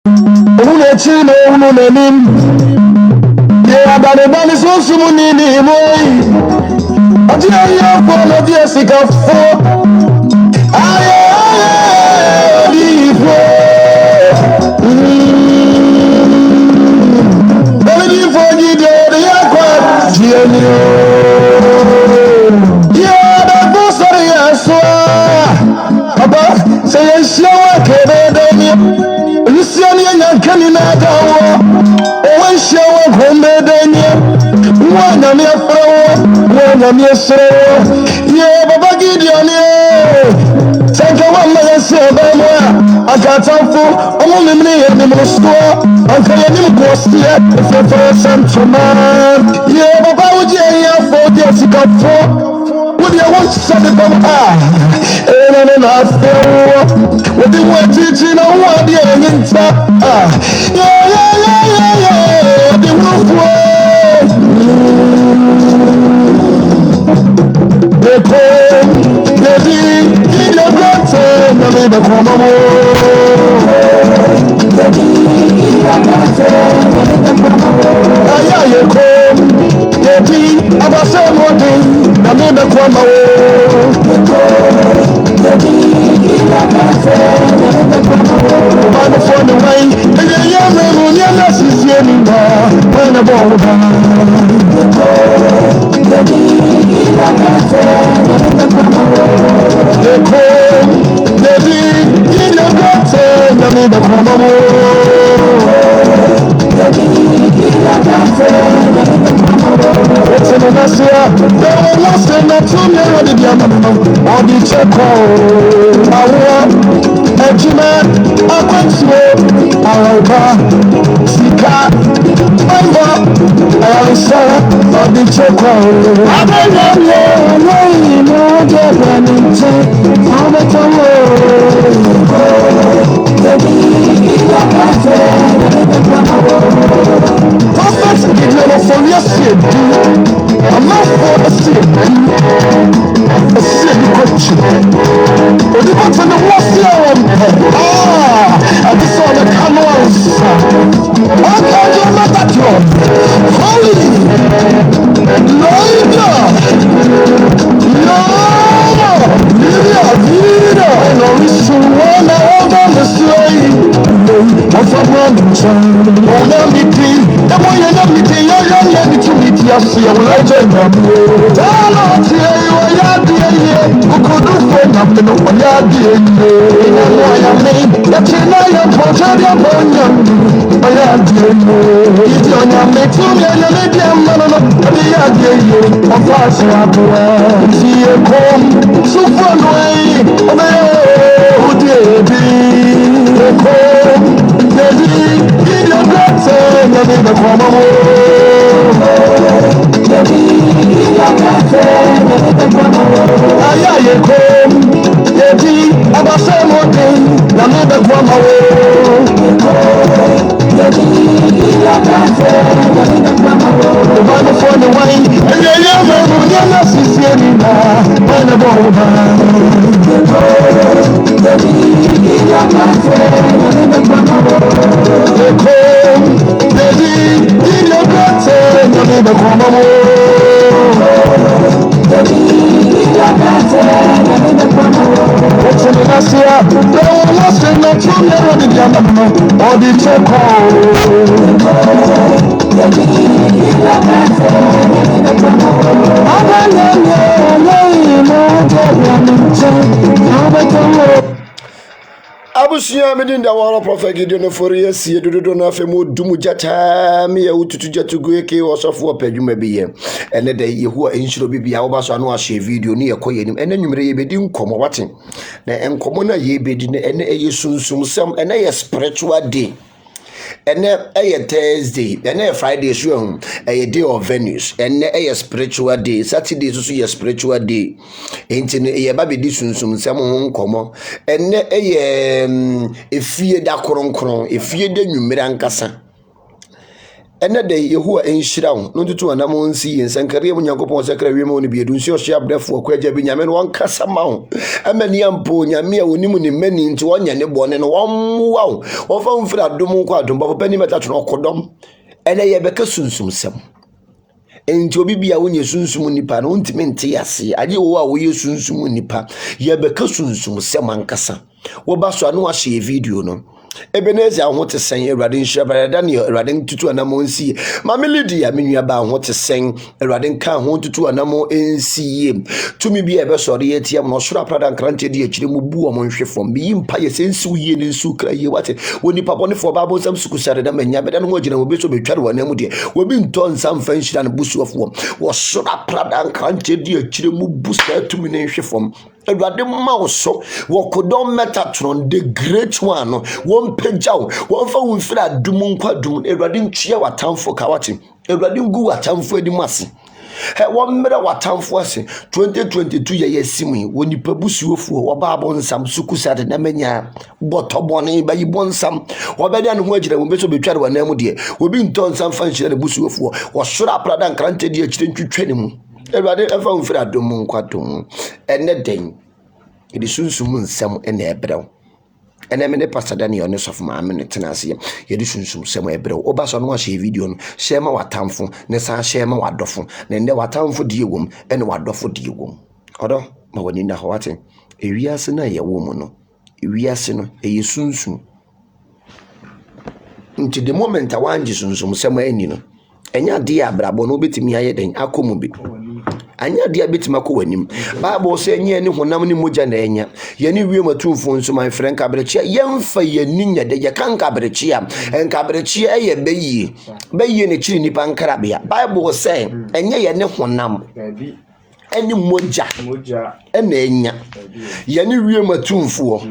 Ule chino ule nim. Yeah, bani so sumu ni moi. Ati ayo kono dia sikafo. Aye bifo. Bani fo jido ya kwa jienio. Yeah, da bosari aswa. Papa, say shawa kebedeni. Luciani Yankani Nadawa, Owen Shawa Homedania, one on your floor, one on your soul. Yeah, Baba Gideon, take a one man say, I got time for only me and the store. Uncle Yanim was here, if you're first and for man. Yeah, Baba would you for Jessica for? Would you want to send it from and I feel what they were teaching on what the end top. Yeah, the roof was they call in the grotto, no need to come you come, about someone, no need to I'm for the way, and the young man will never see anymore. When the ball they call, they be in the gutter, no need to it's in the Russia, they were lost in the 2 million diamond or the check. Ejima, Akwenswo, Araba, Sika, Amba, Alisa, Odichoko. Abelanye, Loi, no Japanese, Prophets did not for your sin. I'm not for the sin. A sin question. But you want to know what's your I just saw the camels. I can't do that job. Holy Lord, Vida, and only someone I want to say. What's up, one time? Oh, let me be. The boy, let me be. Let me to meet you. See, I will like to know. Tell us, you are the who could do for nothing. What you are doing? I mean, that you know you're portrait of one young. I am doing. If you're not making me, I'm not doing you. Of course, I have to see you come. So far away. Oh, dear, come. In your grandson, you need to come you come. About something, you need to come the Bible for the wine, and the young man who never sees anymore. When the ball they come, baby, in your gutter, you need to come what's in the last year? No, lost in the true never did you or the Abusia me din da wara prophet Gideon for yes ye dodo na fe mo dumu jata me ya ututu jatu go eke osofo opadwuma bi ye ene da yehu a enhiro bibia wo ba so anu a share video ni yekoye nim ene nwumre ye bedi nkomo wate na enkomo na ye bedi na ene eye sunsum sam ene ye spiritual day ene eye Thursday ene Friday so eye day of Venus ene eye spiritual day Saturday so ye spiritual day enti ne ye ba bedi sunsum sam ho nkomo ene eye efie da kronkron efie da nwumre ankasa ɛnɛ de Yehowa enhyira wo no tutu anam nsi yensankare mu Nyankopɔn sakra wie mu no bi edu nsi ohye abrɛfo akwaagya bi nyame no wonkasa ma wo amani ampo nyame a wonimu ne mani nti wonya ne bɔne no wommoa wo wɔfa mfiri adom nkɔ adom ba papa ni meta to no ɔkodɔm ɛnɛ yɛbɛka sunsum sɛm enti obi bia wonye sunsum nipa no ntimi nte ase agye wo a woyɛ sunsum nipa yɛbɛka sunsum sɛm ankasa wo ba so anu ahye video no Ebenezer ho te sen Awurade nhyira ba Daniel Awurade tutu anamo nsi Mama Lydia menua ba ho te sen Awurade nka ho tutu anamo nsi tumi bi ebe sori etiam no soro aprada nkrante de akire mu bu omo nhwefom bi mpa ye sensi uye ne nsu kra ye wate woni papone fo ba bo sam sukusare da manya beda no gina obi so betware wanamu de obi nto nsam fa nhyira ne busuofo wo soro aprada nkrante de akire mu bu sa tumi ne nhwefom Awurade ma wo so wokodom Metatron the great one no won pagyaw won fa won fira adum nkwadum Awurade ntwe watamfo kawate Awurade ngu watamfo adim ase he won mera watamfo ase 2022 ye yesimi woni pabusuofo obaabo nsam sukusade na manya botobone bayi bonsam obede an ho agira wo beso betware wanamu de obi nto nsam fa nhyira ne busuofo wo soro aprada nkrante de akire ntwetwe ne mu Everybody ever mfiri adom nkwadom ene den edi sunsum nsem ene ebrew ene me ne pastor Daniel ne sof ma me ne tenase yedi sunsum nsem ebrew oba so no ahye video no share ma watamfo ne sa share ma wadofo ne nde watamfo die wom ene wadofo die wom odo ma wani na hawate ewiase na ye wom no ewiase no eye sunsum nti the moment awanje sunsum nsem ani no enya dia brabo no betimi aye den akomu bi anya dia betima ko wanim Bible say nya ni honam ni moja na enya ye ni wie matumfo nso my friend kabrechi yemfa ye ninya de ye kan kabrechi am en kabrechi eye beyi ne chiri nipa nkarabia Bible say enya ye ne honam eni moja ena enya ye ni wie matumfo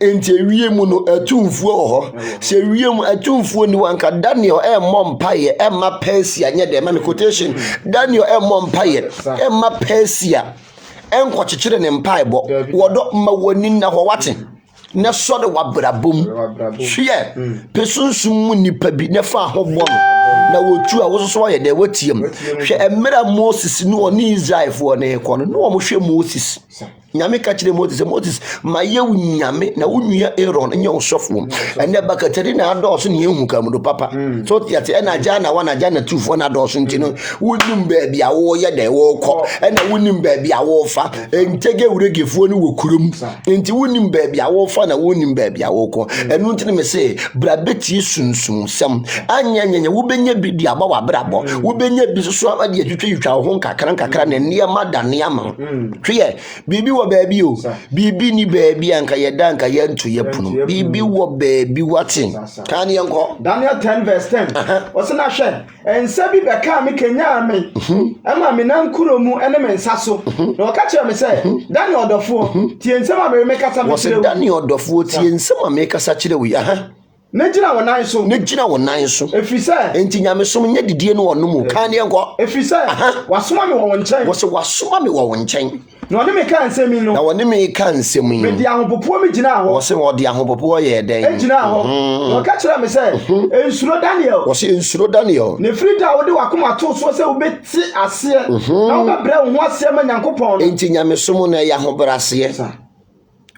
enti ewie mu no atumfuo ho se ewie mu atumfuo ni wanka Daniel mompaye ma Persia nye de ma quotation Daniel mompaye ma Persia enko kyekyere ne mpaebo wodo ma wani na ho wate ne so de wabrabom hwe pesunsum mu nipa bi ne fa ho bom na wotu a wososo ye de watiem hwe emra Moses no oni Israel fo ne ko no mo hwe Moses nyame ka kire Moses ma ye nyame na wunua Aaron nye osofo ene bakatari na adoso ne ehu kam do papa so yate ena jana wana jana tufo na adoso ntino wunim baabi a wo ye de wo kɔ ena wunim baabi a wo fa entege wuregefuo ni wokurum enti wunim baabi a wo fa na wunim baabi a wo kɔ enu ntine me se brabeti sunsum sam anyanya wo benya bi di aba wa brabo wo benya bi so ade atwitwa ho kakra na niam adane ama hwe bibi wo baabi o bibi ni baabi anka yeda anka yentu yepuno bibi wo baabi watin kan yenko Daniel 10 verse 10 osena hwe ensa bi beka me kenya me ama me nan kuromu ene me nsaso na oka kire me say Daniel odofo tie nsema me kasa me kire Daniel odofo tie nsema me kasa kire wi Nejina wonan so efise enti nyame som nya didie no wonom kan yenko efise wasoma me wo nkyɛn wasoma me wo nkyɛn na woni me kan nsɛm no na woni me kan nsɛm yi me di ahopopo me gina ho wose wo di ahopopo ye den gina ho na ka kyerɛ me sɛ ensuro Daniel wose ensuro Daniel ne frida wo de wakoma to so sɛ wo beti ase na wo bɛbrɛ wo ho ase ma Nyankopɔn enti nyame som na ya hobrase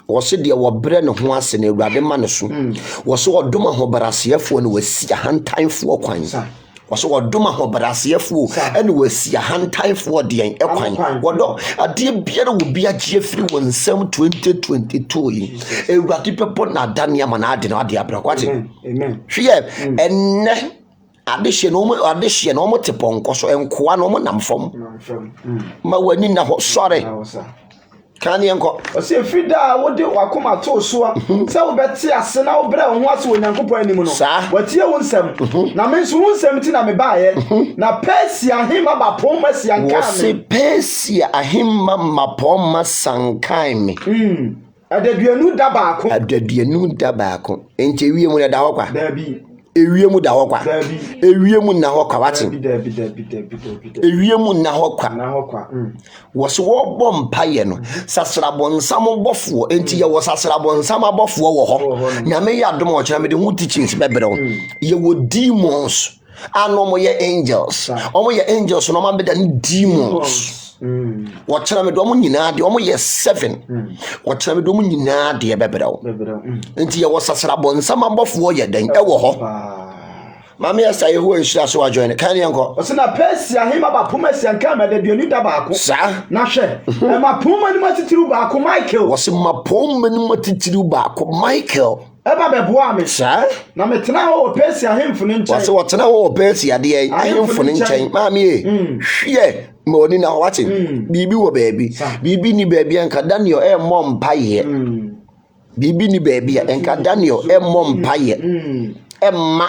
wose de wobre ne ho ase na Awurade ma ne so wose wodom ahobrasefo ne wasi ahantanfo kwan wose wodom ahobrasefo ene wasi ahantanfo de kwan wodo ade biara wo bia gye firi wonsam 2022 yi Awurade pepo na dane ama na ade na ade abrakwate amen hwe enne adehye no mo teponko so enkoa no mo namfom ma wani na ho sore kan yenko ose frida wo de wakoma to so se wo beti ase na wo bra wo ase wo Nyankopɔn anim no watie wo nsɛm na me nso wo nsɛm ti na me baaye na Persia hima ba pom masia kan me wose Persia ahima mapom masankan me adaduanu da baako enti ewie mu na da hɔ kwa dabi ewie mu da hɔ kwa ewie mu na hɔ kwa wate ewie mu na hɔ kwa wose wo bom paye no sasrabonsam bofo enti ye wo sasrabonsam abofo wo hɔ nyame ya dom o kyerɛ me de hu teachings bebrew ye wo demons Ano ye angels. Omo ye angels no ma beda demons. Watchana me do omo nyina de omo ye 7. Watchana me do omo nyina de bebrew. Enti ye wasasra bonsam abofo ye den e wo ho. Mami asa ye ho enhira so wa join kan yanko. O se na Persia hima ba poma sianka ma de duanu da ba ko. Sa Na hwe. E ma poma ni matitiru ba ko Michael. Wo se ma poma ni matitiru ba ko Michael. Eba beboa me. Sa na metena ho Persia hemfo ne nchen. Wo se wotena ho Persia de ahemfo ne nchen. Mami hwe moni na watin bibi wo baabi bibi ni baabi anka Daniel e mom paye bibi ni baabi anka Daniel e mom paye emma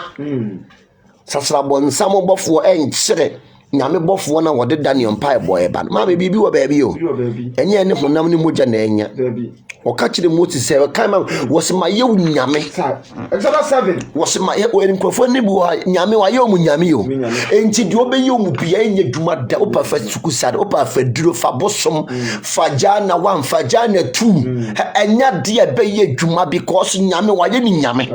sasra bonsam bofo enkyere nyame bofo na wode Daniel paye boy ba ma bibi wo baabi o enye ne honam ne moja na enya o ka kire Moses say kan ma wose ma ye nyame Exodus 7 wose ma ye o enkrofo ne bi nyame wa ye o nyame yo enti de obe ye o mu bia enye dwuma da o pa fa sukusade o pa fa duro fa bosom fajana 1 fajana 2 enya de be ye dwuma because nyame wa ye ni nyame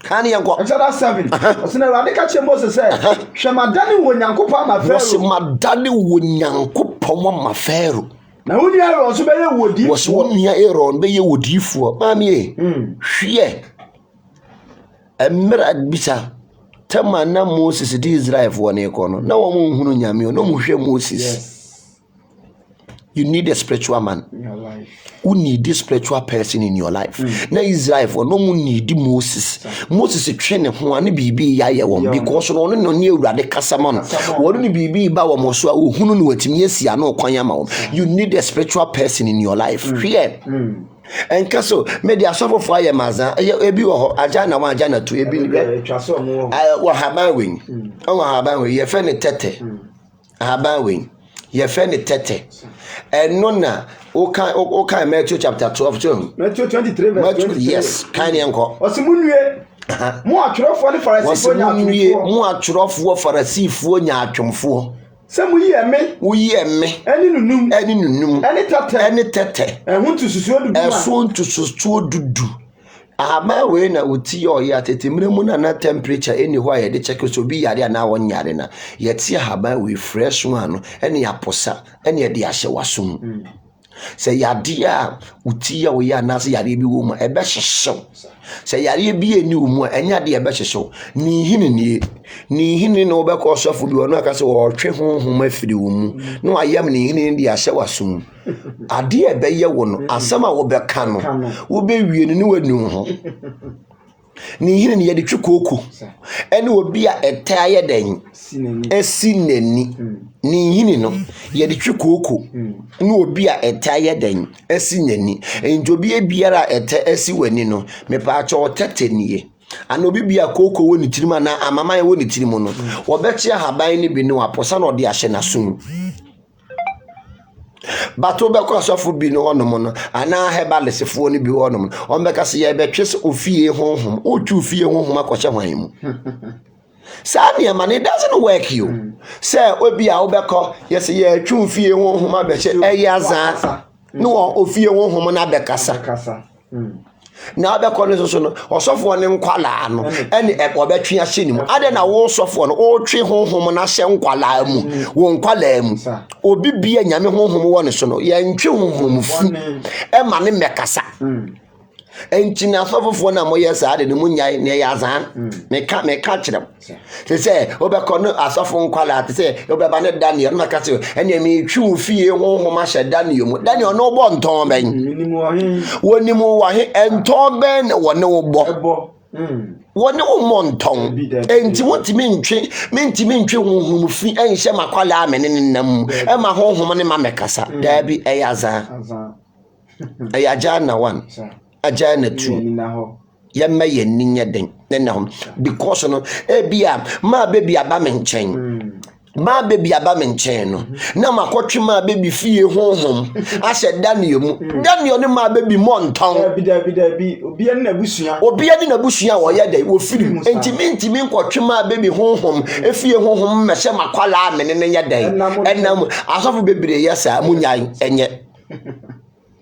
Kani yanko Exodus 7 Osina radika che Moses say hwe madane wo nyankopon ma Pharaoh wose madane wo nyankopon ma Pharaoh na woni Aaron so be ye wodi wose woni Aaron be ye wodifuo mami hwe emra bisa tema na Moses di Israel fo ne ko no na wo mu hunu nyame no mu hwe Moses. You need a spiritual man in your life. Who need this spiritual person in your life. Na Israel for no mu need Moses. Moses train ho ani bibi ya ye won because no no ne Awurade kasama no. Wo no bibi ba wo mo so a ohunu no watimi asia no kwan ya ma wo. You need a spiritual person in your life. Here. And kaso me dia sofo for aye maza ebi wo ho aja na wa aja na to ebi ni twaso mo wo haban wen. O haban wen ye fe ne tete. Haban wen ye fe ne tete. No na okay Matthew chapter 12 too. Matthew 23 verse 23. Yes, kind yanko. Osimunue mo atwerofo ne Farisifo nya atwerofo. Mo atwerofo Farisifo nya atwomfo. Se mu yi eme. Wo yi eme. Eni nunum. Eni nunum. Eni tete. Eni tete. Ehuntu susuo dudu. Ehuntu susuo dudu. Ama we na oti yo ya tetemre mu na temperature eni ho ya de check so bi yare na won yare na yeti haba we fresh one no eni aposa eni e de ahye wasum se yade a oti ya wo ya na se yare bi wo mu ebe hyehyew se yare bi eni wo mu enya de ebe hyehyew ni hini no be ko sofo bi ono aka se wo twe honhom afiri wo mu no ayam ni hini de ahye wasum ade ebe ye wo no asama wo be ka no wo be wie ni wanu ho ni hini ye de twekoko ene obi a eta ye den esinani ni hini no ye de twekoko ne obi a eta ye den esinani enjo bi ebiara eta esi wani no me pa acho tetenie ana obi bia koko woni tirima na amama ye woni tirimo no wo be chia haban ni bi ne waposa na ode ahye na sum bato be kwa sofo bi no honom no ana hebalesefo ni bi honom on be kase ye be twese ofie honhom o twu ofie honhom akwache hwan mu Sani man it doesn't work you say obi a wo be ko yes ye twu ofie honhom abeche eyaza no ofie honhom na be kasa na abekọ ne so no osofo ne nkwala no ene obetwe ahye ni mu ade na wo sofo no o twe honhom na hye nkwala mu wo nkwala mu obi bia nyame honhom wo ne so no ye ntwe honhom fu e ma ne mekasa enchina sofo na moye sa ade ne munyai ne yazan meka kirem se obekọ no asofo nkwala se obeba ne Daniel na ka se ene me twu fie honhom ahye Daniel mu Daniel no bo nton ben woni mu wa he enton ben woni wo bo woni wo monton enti wontimi ntwe honhom fi enhye makwala amene nenam e ma honhom ne ma mekasa da bi eyaza eyaja na 1 aja na 2 yemma yenninya den na hom because no ebia ma bebi aba menchen ma bebi aba menchen no na makotwe ma bebi fie honhom ahye Daniel mu Daniel ne ma bebi monton bi obi ani na busua wo ye dai wo firi enti nkotwe ma bebi honhom efie honhom mehye makwala amene ne nya dai enam asofo bebire yesa munyai enye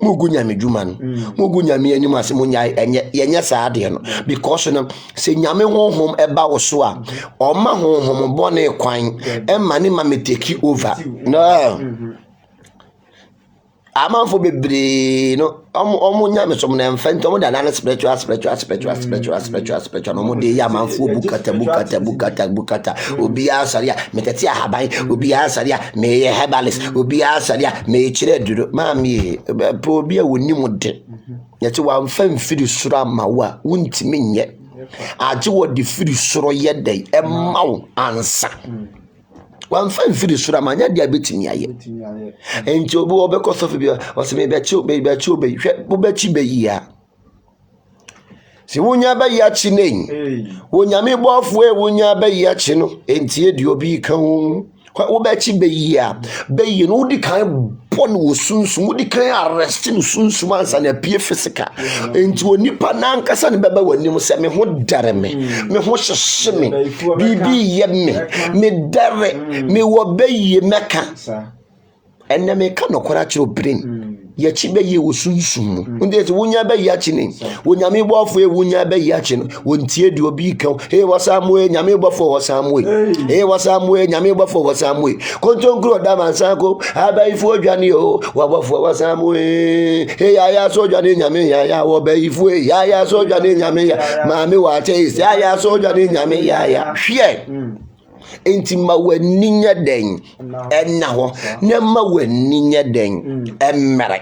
mugu nyame dwuma no mugu nyame anim ase munya yenye saa de no because no se nyame honhom eba wo so a oma honhom bone kwan emma ne ma meteki over no amanfo bebre no omo nyame som na mfa nto mo da na spiritual no mo de ya amanfo bukata obi asaria metete ahaban obi asaria me herbalist obi asaria me kire duro maami po obi a woni mo de yete wa mfa mfiri soro amawa wuntimi nye age wo de firi soro ye dai emawo ansa wan fan firi sura manya dia betimi aye enti obi obekọ sofi bia oseme be chi hwe bo be chi be yia si wonya ba ya chi nen wonya me bofu e wonya ba ya chi no enti edi obi kan wo be chi be yia be yi no di kan pon wo sunsun wo di kan arrest no sunsun ansa na pie physical enti onipa na ankasa ne beba wani mo se me ho dare me ho hyehye me bibi ye me dare me wo be yi meka enne me ka no kwara kire brain ya chi be yi wo sunsun ndi eti wonya be ya chi ne wonya me bofo e wonya be ya chi no wontie di obi kan wasamu e nyame bofo wasamu e wasamu e nyame bofo wasamu e kontonkro da mansako abaifu odwane o wabofo wasamu e ya so odwane nyame ya wo baifu e ya so odwane nyame ya maame wa taste ya so odwane nyame ya hwe enti ma wani nya den enna ho na ma wani nya den emmere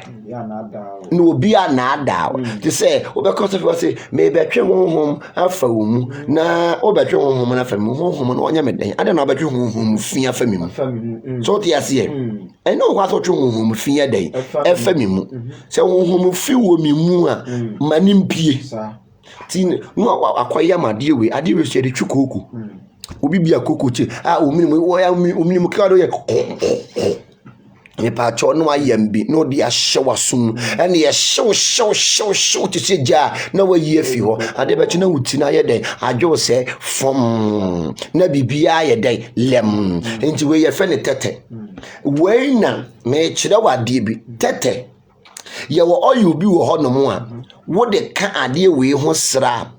no obi anada te say obekọ so say me betwe honhom afa wo mu na obetwe honhom na fa mu honhom na onya me den ade na obetwe honhom fi afa mi mu so te ase e no kwa so twe honhom fi ya den afa mi mu se honhom fi wo mi mu a manimpie tin no akwaya made we ade we so de twukoku obi bia kokoche ominimu kado ye me pa cho no ayambi no de ahyewa sum ene ye hyew ti seja na wayi afi ho ade be na wuti na ye den adwo se fom na bibia ye den lem enti we ye fe ne tete we na me kire wade bi tete ye wo oyi obi wo ho no mo a wo de ka ade we ho sra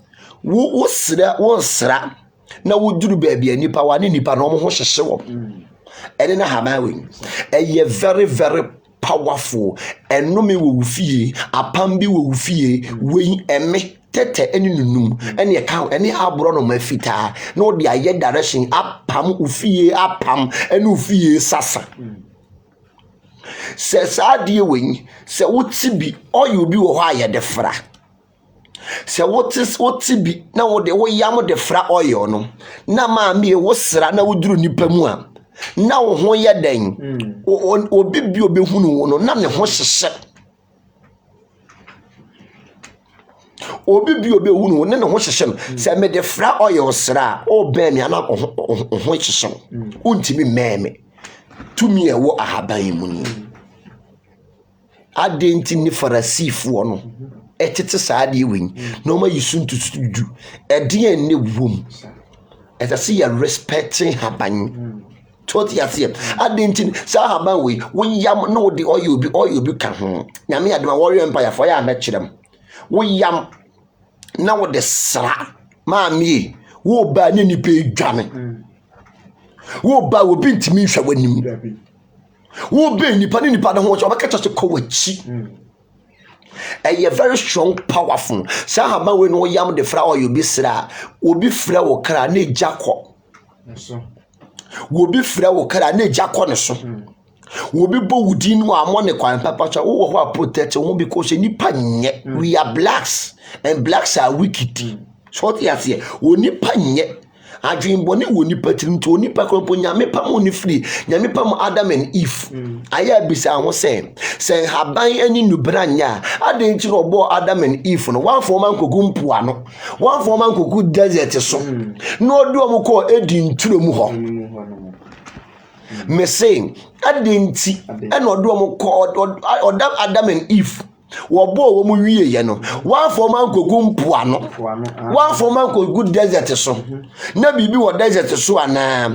wo sra na wuduru baabi anipa wane nipa no mo ho hyehye wo ene na hamawe eye very very powerful enome wo wufie apam bi wo wufie we eme tete eni nunum ene ka ene abro no mafita na odi aye direction apam ufie apam ene ufie sasa se saadie we se wuti bi oyo bi wo ho aye defra se woti bi na wo de wo yam de fra oil no na ma me wo sra na woduru nipa mu a na wo ho ye den obi bi obehunu wo no na ne ho hyehye obi bi obehunu wo ne ho hyehye no se me de fra oil sra o be me na ho hyehye untimi meme tumi e wo ahaban mu ni adenti ni farasifo no etete saade wen no ma yisuntu du ede ne wom etase ya respecting haban toti asie adenti sa haban we yam no de oil bi ka ho nyame ade ma warrior empire for ya na kirem yam na wo de sra maami wo ba ne ni pe dwane wo ba wo bintimi hwa wanim wo be nipa ne nipa de ho cho ba ka cho ko wachi a very strong powerful sahaba we no yam de fra oyo bi sra obi fra wo kra na ejako so obi fra wo kra na ejako ne so obi bo wudi no amone kwan papa cha wo ho protect wo because nipa nye we are blacks and blacks are wicked so what you say oni pa nye adwinbo ne woni patirim to oni pa kropo nyame pa mo ni free nyame pa mo Adam and Eve aya bisa ho say haban ani nubra nya ade nti ro bo Adam and Eve no one for man kogu mpoa no one for man kogu desert so no odu omko edi nturo mu ho me say ade nti ena odu omko Adam and Eve wo mu wiye ye no one for man kogu mpoa no one for man kogu desert so na bibi wo desert so ana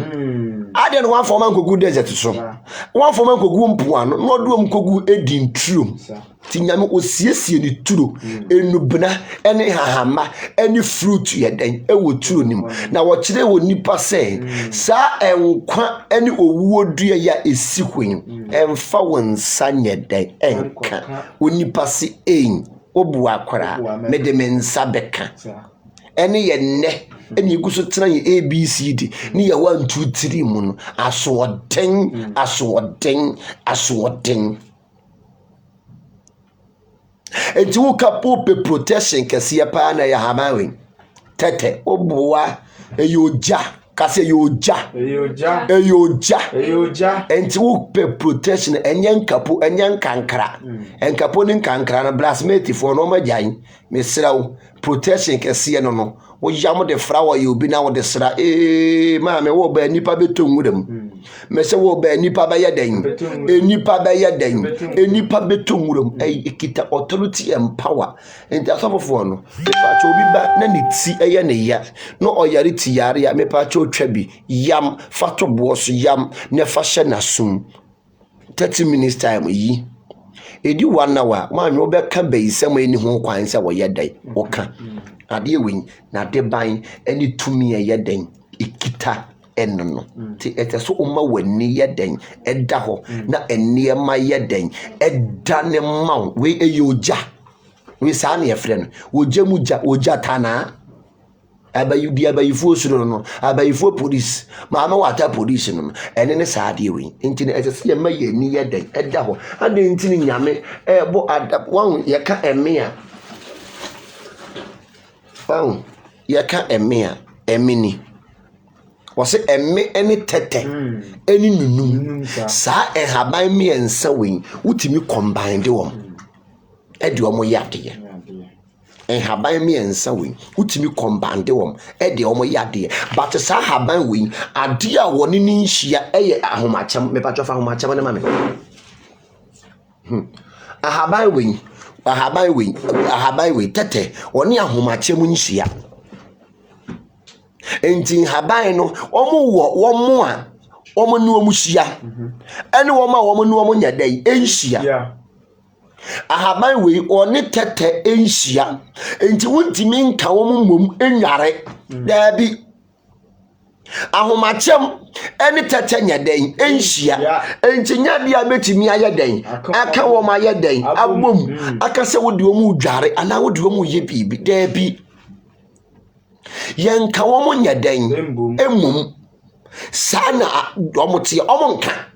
ade no one for man kogu desert so one for man kogu mpoano no do kogu edin trum ti nyame osiesie ni turo enubna ene hahama ene fruit ye den ewo turo nim na wo kire wo nipa se sa enkwa ene owuo dua ya esihwen emfa wonsa nye den enka onipa se en obu akwara mede mensa beka ene ye ne ene iguso tena ye abcd ni ye 1 2 3 mu no asoden enti wo kapope protection kese pa na ya hamawe tete obuwa eyoja kase eyoja enti wo pe protection enyankapo enyankankra enkapo ni nkankra na blasmate for no magyan mesrawo protection kese no wo yam de frawa ye obi na wo de sra ma me wo ba nipa betonwuram me se wo ba nipa ba yeden nipa betonwuram ekita authority and power enti asofofo no pa cho obi ba na ne ti eye ne ya no oyare ti yare ya me pa cho twabi yam fato boso yam ne fa hye nasum 30 minutes time yi edi 1 hour ma me obeka bayisam eni ho kwan se wo yedai oka ade wen na de ban eni tumi yeden ikita enno ti eteso umma wani yeden eda ho na eniema yeden eda ne maw we eyoja we sa na yefre no oja tana abayifo suro no abayifo police maama wata police no ene ne saade wen enti ne etese ye ma ye ni yeden eda ho ade enti ne nyame ebo adap wan ye ka emia yaka emini wose emme eni tete eni nunum sa haban me ensa wen utimi combine de wom edi omo yade haban me ensa wen utimi combine de wom edi omo yade but sa haban wen ade a woni ni nhia eye ahomachem me patwa fa ahomachem ne mame ahaban we tete oni ahomachem nhia enti haban no omo nu omu hia ene omo nu omu nyadai enhia ahaban we oni tete enhia enti wontimi nka omo mom enware dabi ahomachem ene tete nyadai enhia enti nyade a betimi ayeden aka wo ma ayeden abom aka se wodi omu dware ana wodi omu ye bibi dabi yenka wo mo nyadai emum sana omote omonka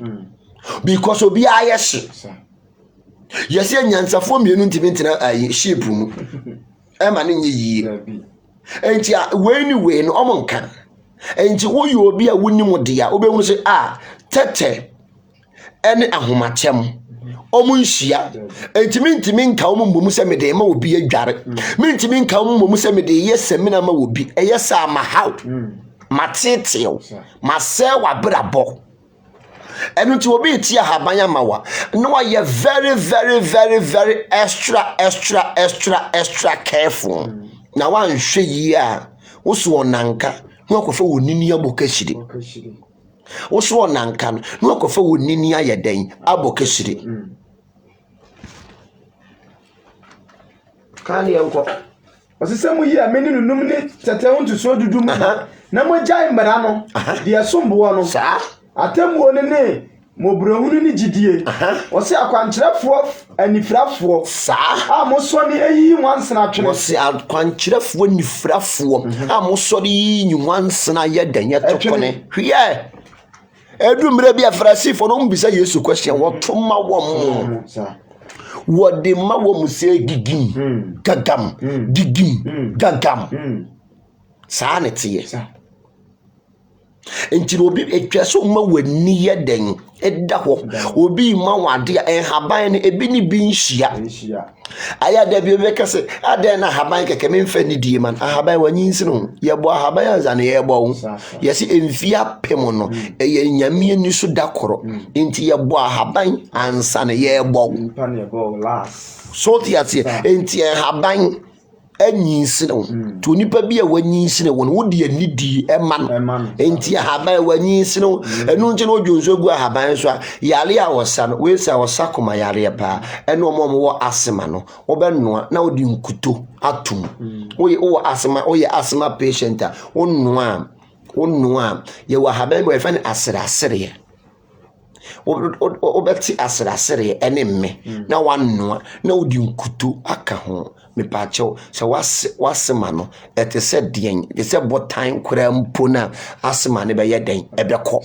because obi ayehye yesi nyansafo mienu ntimi ntina ayi sheep mu ema ne nyi enti we no omonka enti wo yo obi a wonimu de a obehunu se tete ene ahomachem omunhia enti mintimi nka omumbom se mede ma obi adware mintimi nka omumbom se mede yesemina ma obi eyesa ma how matetew mase wa brabo enu ti obi ti ahaban amawa no ye very very very very extra careful na wan hwe yi a wo so onanka no akofa wonini abokashiri wo so onanka no akofa wonini ayeden abokashiri kan yanko osisemu yi ameni nunum ne tete wontu so dudum na mo jai mara no de sombo no sa atemu ne mobrehunu ni gidie wose akwankyerefo anifrafo sa mo so ni eyi nwansena twene wose akwankyerefo anifrafo mo so ni nwansena yedanye tokone hwie edumre bia frasifo no mbisa Yesu question woto ma wo sa wode ma wo muse gigim gagam digim gagam sa ne tiye enti obi etwaso ma wani yeden eda ho obi ma wade haban ne ebi ni bi nhia aya da bi be kase aden na haban keke memfa ni die man haban wanyi nsino yebo haban anza ne yebo yesi emfia pemo no eye nyame ni so dakoro enti yebo haban ansa ne yebo pan yebo last so tiatie enti haban anyinsene to nipa bi a wanyinsene won wo de anidi ema enti ahaban wanyinsene enu nti no dwonso gu ahaban so yale a wosa no we sa wosa koma yale pa eno omo wo asema no wo be noa na wo di nkuto atum wo asema wo ye asema patient a wo noa ye wa ahaban bo e fa ne asere obeti asere ene mme na wannoa na odi nkuto aka ho mepacho se wasema no etese den etese botan kura mpo na asema ne be yeden ebekọ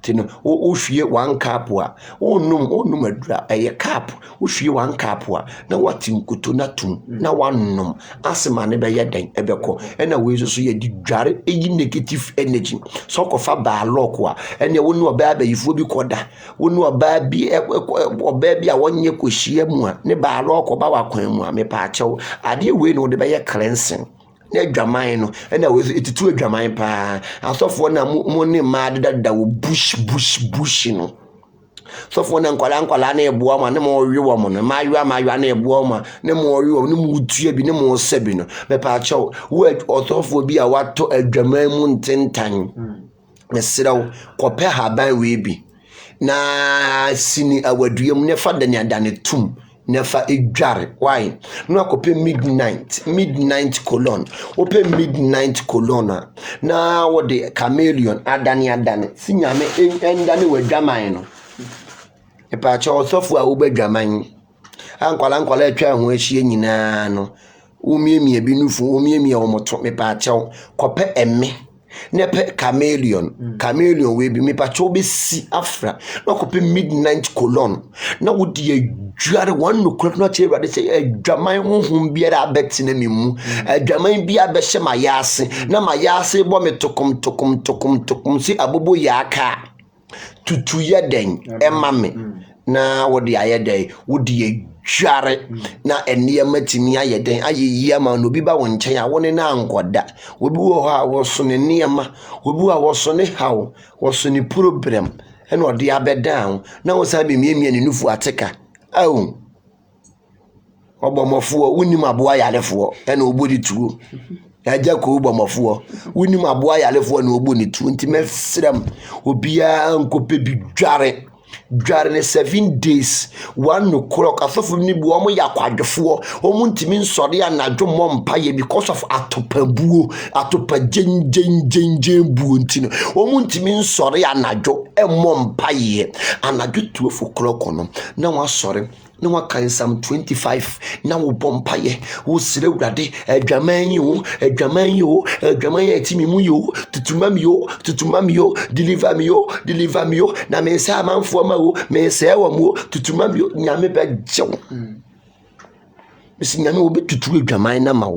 tino o hwie one cup a onum adura eye cup o hwie one cup a na wati nkuto na tum na wannom asema ne be yeden ebekọ ena we so ye di dware eyi negative energy so kofa ba lock a ene wonu oba ba yifo bi koda wonu oba bi a wonye kohia mu a ne ba lock ba wakwan mu a mepacho ade we no de be ye cleansing na dwaman no na we etitu dwaman pa asofo na mo ne ma dada wo bush no sofo na nkwala na eboa ma ne mo wewo mo no ma ywa na eboa ma ne mo wewo ne mo tue bi ne mo sebi no me pa chaw wo osofo bi a wato adwaman mu ntentan me siraw kope haban we bi na sini awaduam ne fa dane adane tum nefa edware why no akope midnight colon open midnight colon na wo de chameleon adane sinyame endane wadwaman no e pa cha osofu a wo badwaman ankwala atwa ho ahie nyina no umiemie bi nufu umiemie wo moto me pa cha kope emme nepe chameleon we bi me pa cha obesi afra na akope midnight colon na wo de dware wan no kura no che rade say adwaman honhom biara abeti na memu adwaman bia be hye mayase na mayase bo me tokom si abobo yaka tutu yeden emame na wo de ayeden wo de dware na eniyama timi ayeden ayeyi ama no bi ba wo nchen a wo ne na ankoda obi wo ha wo so ne niyama obi wa wo so ne hawo wo so ne problem eno de abedan na wo sabe miemie ne nufu ateka awu obomofo unim aboa yalefo ena obodi tuo aja ko obomofo unim aboa yalefo na oboni tuo ntime sram obia nkope bi dware ne 7 days one o'clock asofo ni bu omo yakwadwefo omo ntimi nsore anadwo mompa ye because of atopa jenjen buo ntino omo ntimi nsore anadwo mompa ye anadwo 12 o'clock no na wasore na wakan Psalm 25 na wo bompa ye wo sire wurade adwaman yo etimi mu yo tutuma mi yo deliver me yo na me sa manfo ma wo me se wa mu tutuma mi yo nyame be jew misi nyame wo betutu adwaman na ma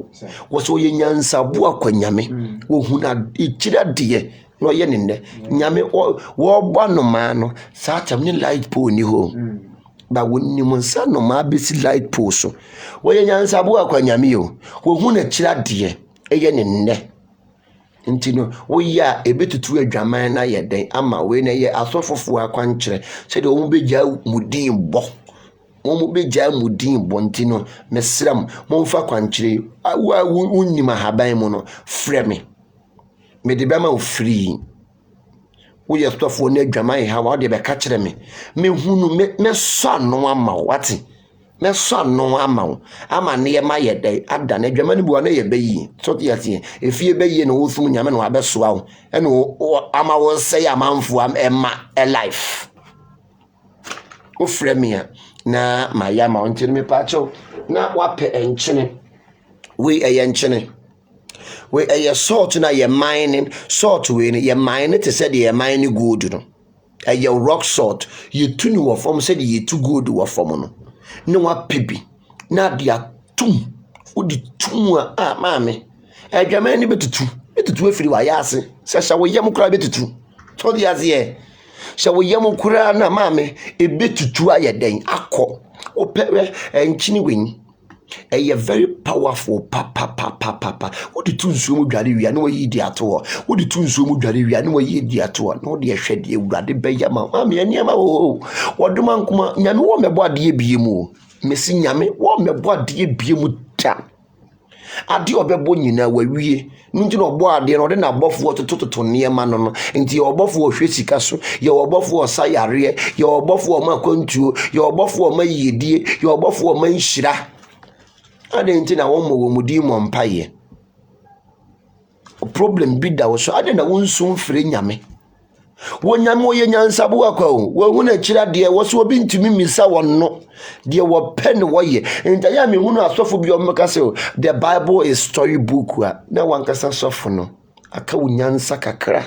wo so ye nyansa bo akwanyame wo huna ikira de no ye nne nyame wo bɔ no ma no sa tam ni light pole ni ho ba wonni munsa no ma besi light pole so wo ye nyansa bo akwanyame yo wo huna kira de eye nne ntino wo ya ebetutu adwaman na ye den ama we na ye asofofo akwankyere se de wo begya mudin bo mo begya mudin bo ntino mesram mo mfa kwankyere wonnima haban mu no freme me de bema o free wo ye stofo na adwaman ha wa de be ka kyere me hunu me so no ama wati me so no ama ama ne ye ma ye dai ada na adwaman bu na ye bayi so te yati efie bayi na wo sum nyame na wa beso awo ene ama wo say amanfo am ema a life o frame na maya ma onti me pacho na wape enchene we eyenchene we a salt na ye mining salt we ye mine te said ye mine gold no a rock salt ye tunu wo form said ye too good wo form no ne wa pebi na dia tum odi tum a maame adwaman ni betutu afiri wa yase se sha wo yem kura betutu to dia ze sha wo yem kura na maame e betutu ayeden akọ opewe enchini wen a very powerful papa what the two so mu dware wia no yi di ato what the two so mu dware wia no yi di ato no de hwede ewurade beya ma me aniama o wodoma nkoma nyame wo mebo ade bie mu mesi nyame wo mebo ade bie mu ta ade obebo nyina wawie nti no bo ade no de na bofo tototo niema no nti obofo ohwe sika so ye obofo osayare ye obofo ma kwantuo ye obofo ma yedie ye obofo ma nhira ade nti na wo mudi mo mpaye problem bi da wo so ade na wonso mfire nyame wonyame wo ye nyansa bo akwa wo hu na kira de wo so obi ntumi misa wonno de wo pen wo ye nta ya me hu no asofo bi o meka se the Bible is story book na wankasa sofo no aka wo nyansa kakra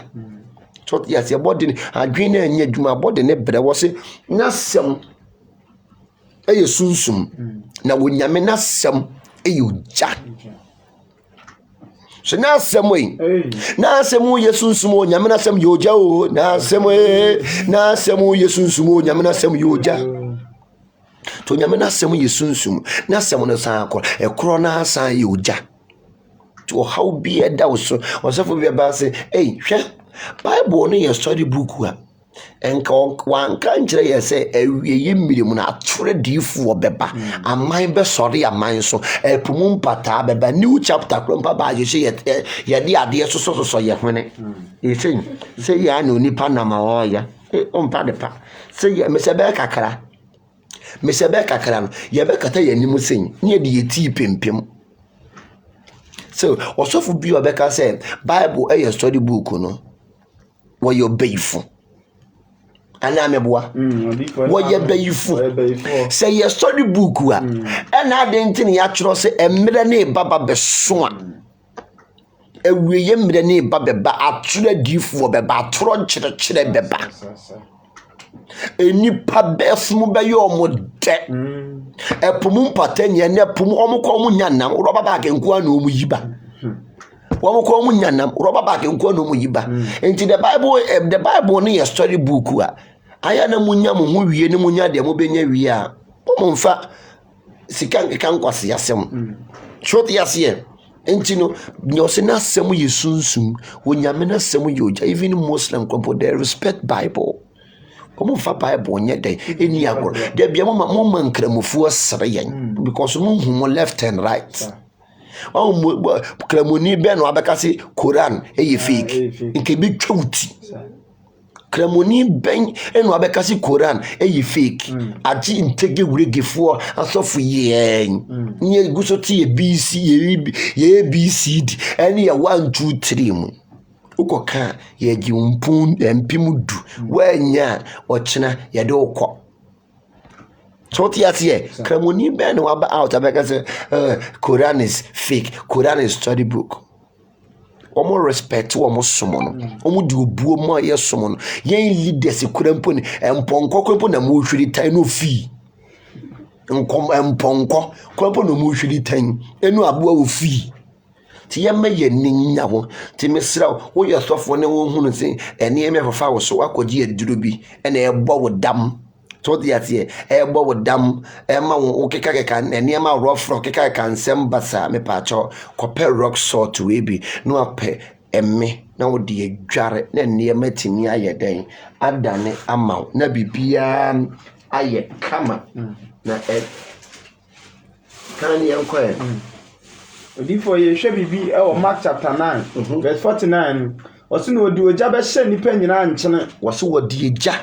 so yes your body adwen na anya dwuma body ne bre wo se nasem eye sunsum na wonyame nasem eye oja so nasem we nasem yesunsum wonyame nasem yoja o nasem yesunsum wonyame nasem yoja to nyame nasem yesunsum nasem no san akọ ekro na san yoja to how be eda wo so osofo bi ba say hwe Bible no your story book enka wanka nkyere ye say awie mmirimu na atore difo beba aman be sori aman so epumu mpata beba new chapter krompa ba je ye de ade so ye hwene etin say ya na onipa na ma o ya ompa de pa say ye mesebe kakra no ye be kata ye nimu sen ne de ye ti pempem so osofo bi obeka say Bible your story book no wo your beifo ana meboa wo ye beifo say your story book na de ntini ya tworo say emre na baba beso a ewiye emre na baba ba atoro difo beba atoro kyere beba enipa besmu be yo mo de epumu patanya na epumu omko mu nyanam roba ba ke nko na omu yiba wo ko mu nyanam roba ba ke nko na omu yiba enti the Bible no your story book aya na munya mo ho wie ne munya de mo benya wie a mo mfa sika kan kwase yasem short yase enti no nyose na asem yesunsum wonyame na asem yoja even Muslim compo they respect Bible mo fa Bible nye dey eni agoro de bia mo mankramufu asere yen because mo hu mo left and right kramoni be no abekase Quran e fake nke bi twuti kramoni ben eno abekase Quran e fake agi intege wuregefo asofu yen nye guso ti BC ye BCD eni ya 1 2 3 mu ukoka ye gi mpun empimudu wanya ochina ye de ukọ so tiatie kramoni ben no aba out abekase Quran is fake Quran is story book omo respect omo somo no omo di obuo mo ye somo no yen leaders kurampo ni emponko kurampo na mo hwiri tan no fi emponko kurampo no mo hwiri tan enu aboa wo fi ti ye meye ninya ho ti mesra wo ye sofo ne wo hunu se ene me fafa wo so akoji aduro bi ene ebo wo dam so tiatie ebo wo dam ma wo kekakeka ene ma rofro kekakeka nsem basa me pa cho kope rock salt we bi no ape emme na wo de adware na ene matimi aye den adane ama na bibia aye kama na kan yankwa Odifo ye hwe bibi e Mark chapter 9 verse 49 wose no odi oja be hye nipa nyina nkyene wose wodi eja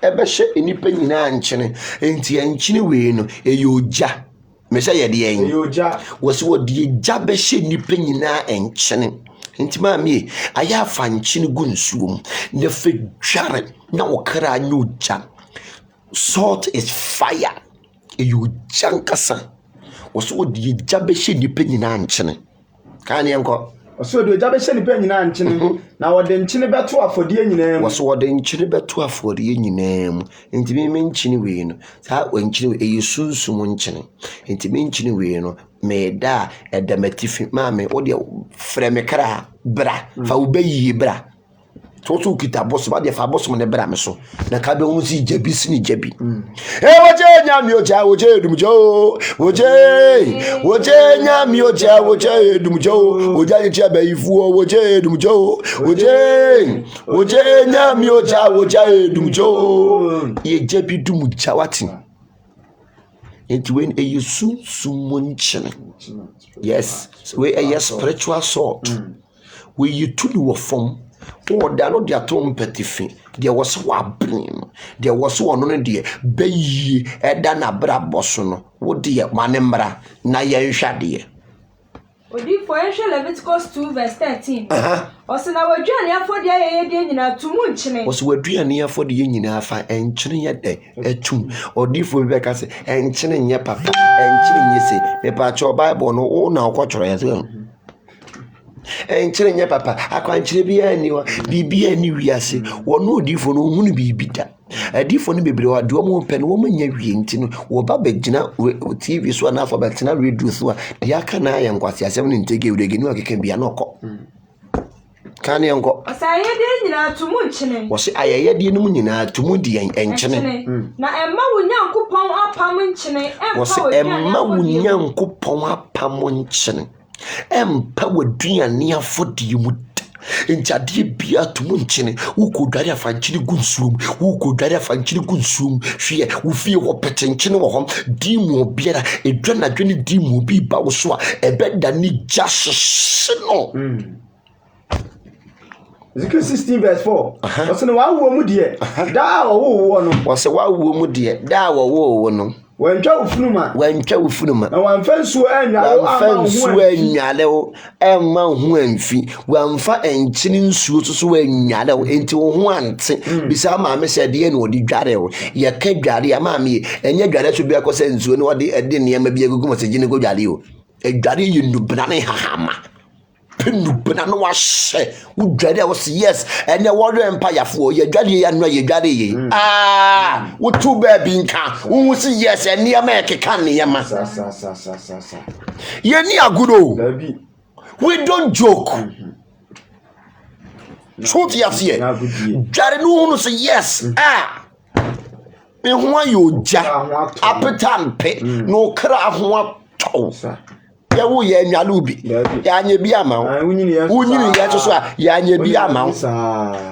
e be hye nipa nyina nkyene enti nkyene we no e yoja me hye ye de en yoja wose wodi eja be hye nipa nyina nkyene enti ma me aya fa nkyene gu nsuom ne fe dware na wokra anyoja salt is fire e yoja nkasa wose wodi eja be hye nipa nyina nkyene kan ye nko so do ja be hye nipa nyina nkyene na wode nkyene beto afodie nyina mu wose wode nkyene beto afodie nyina mu enti me nkyene we no sa nkyene we yesunsum nkyene enti me nkyene we no me da edamatifi maame wode freme kra bra fa ubayi bra toto kita boss ba de fa boss mo ne bra me so na ka be hu si jabi sini jabi woje nyami oja woje edumjo woje nyami oja woje edumjo oja je ba ifu woje edumjo woje nyami oja woje edumjo ye jabi dumja wati Into when a you soon munching. Yes, so we a spiritual sword. We you to form. Oh, they are not their tongue petty fin. There was one there was one on the bay, a dana bra bosson. What dear, manembra, Naya Shadia. Odi for Leviticus 2 verse 13. Also now we're journey for the idea to munching. Was we're near for the union alpha and chinning yet a tomb. Or different Rebecca say, and chinning your papa, and chinning ye say, me patch your Bible no now quattro as well. And chinning your papa, I can't be anyone, be any reassay, or no different won't be bitter. A different baby or do more pen woman ye reading, or Babajina TV so enough about Tina read through the Akana and what you're 7 take you again, can be a knock. Can you go? As I had to munching. Was I had the Munina to Moody and Chinning? Now, Emma would young coupon up Pamunching, was Emma would young coupon up Pamunching. Power dream near 40 you would. In Jadi Bia to Munchine, who could rather find chili goods room, who could rather find chili goods room, she who feel what potential home, Dimo Biera, a drana journey Dimo be Bawswa, a bed that need just no. Ezekiel 16 verse 4. What's in one woman dear? Thou one was a wild woman dear, thou or one. When Joe Fluma, and one fence when Yalo, and Mount Huenfi, one fat and chinning suits when Yalo into one thing. Beside my miss at the end of the Jado, ye can't daddy a mammy, and your daddy should be a consent to what the Edenia may be a good message in a good daddy. A daddy you do banana hammer. Banana was who dreaded was yes, and the water empire for your daddy and your daddy. Ah, what two baby can who say yes and near America can near Massa. You're near good old. We don't joke. Truth, yes, here. Daddy no say yes. Ah, me who you jack appetite pay no craft one toes. Yawu ye nyalubi ya nye bi ama wunyi ya so a ya nye bi ama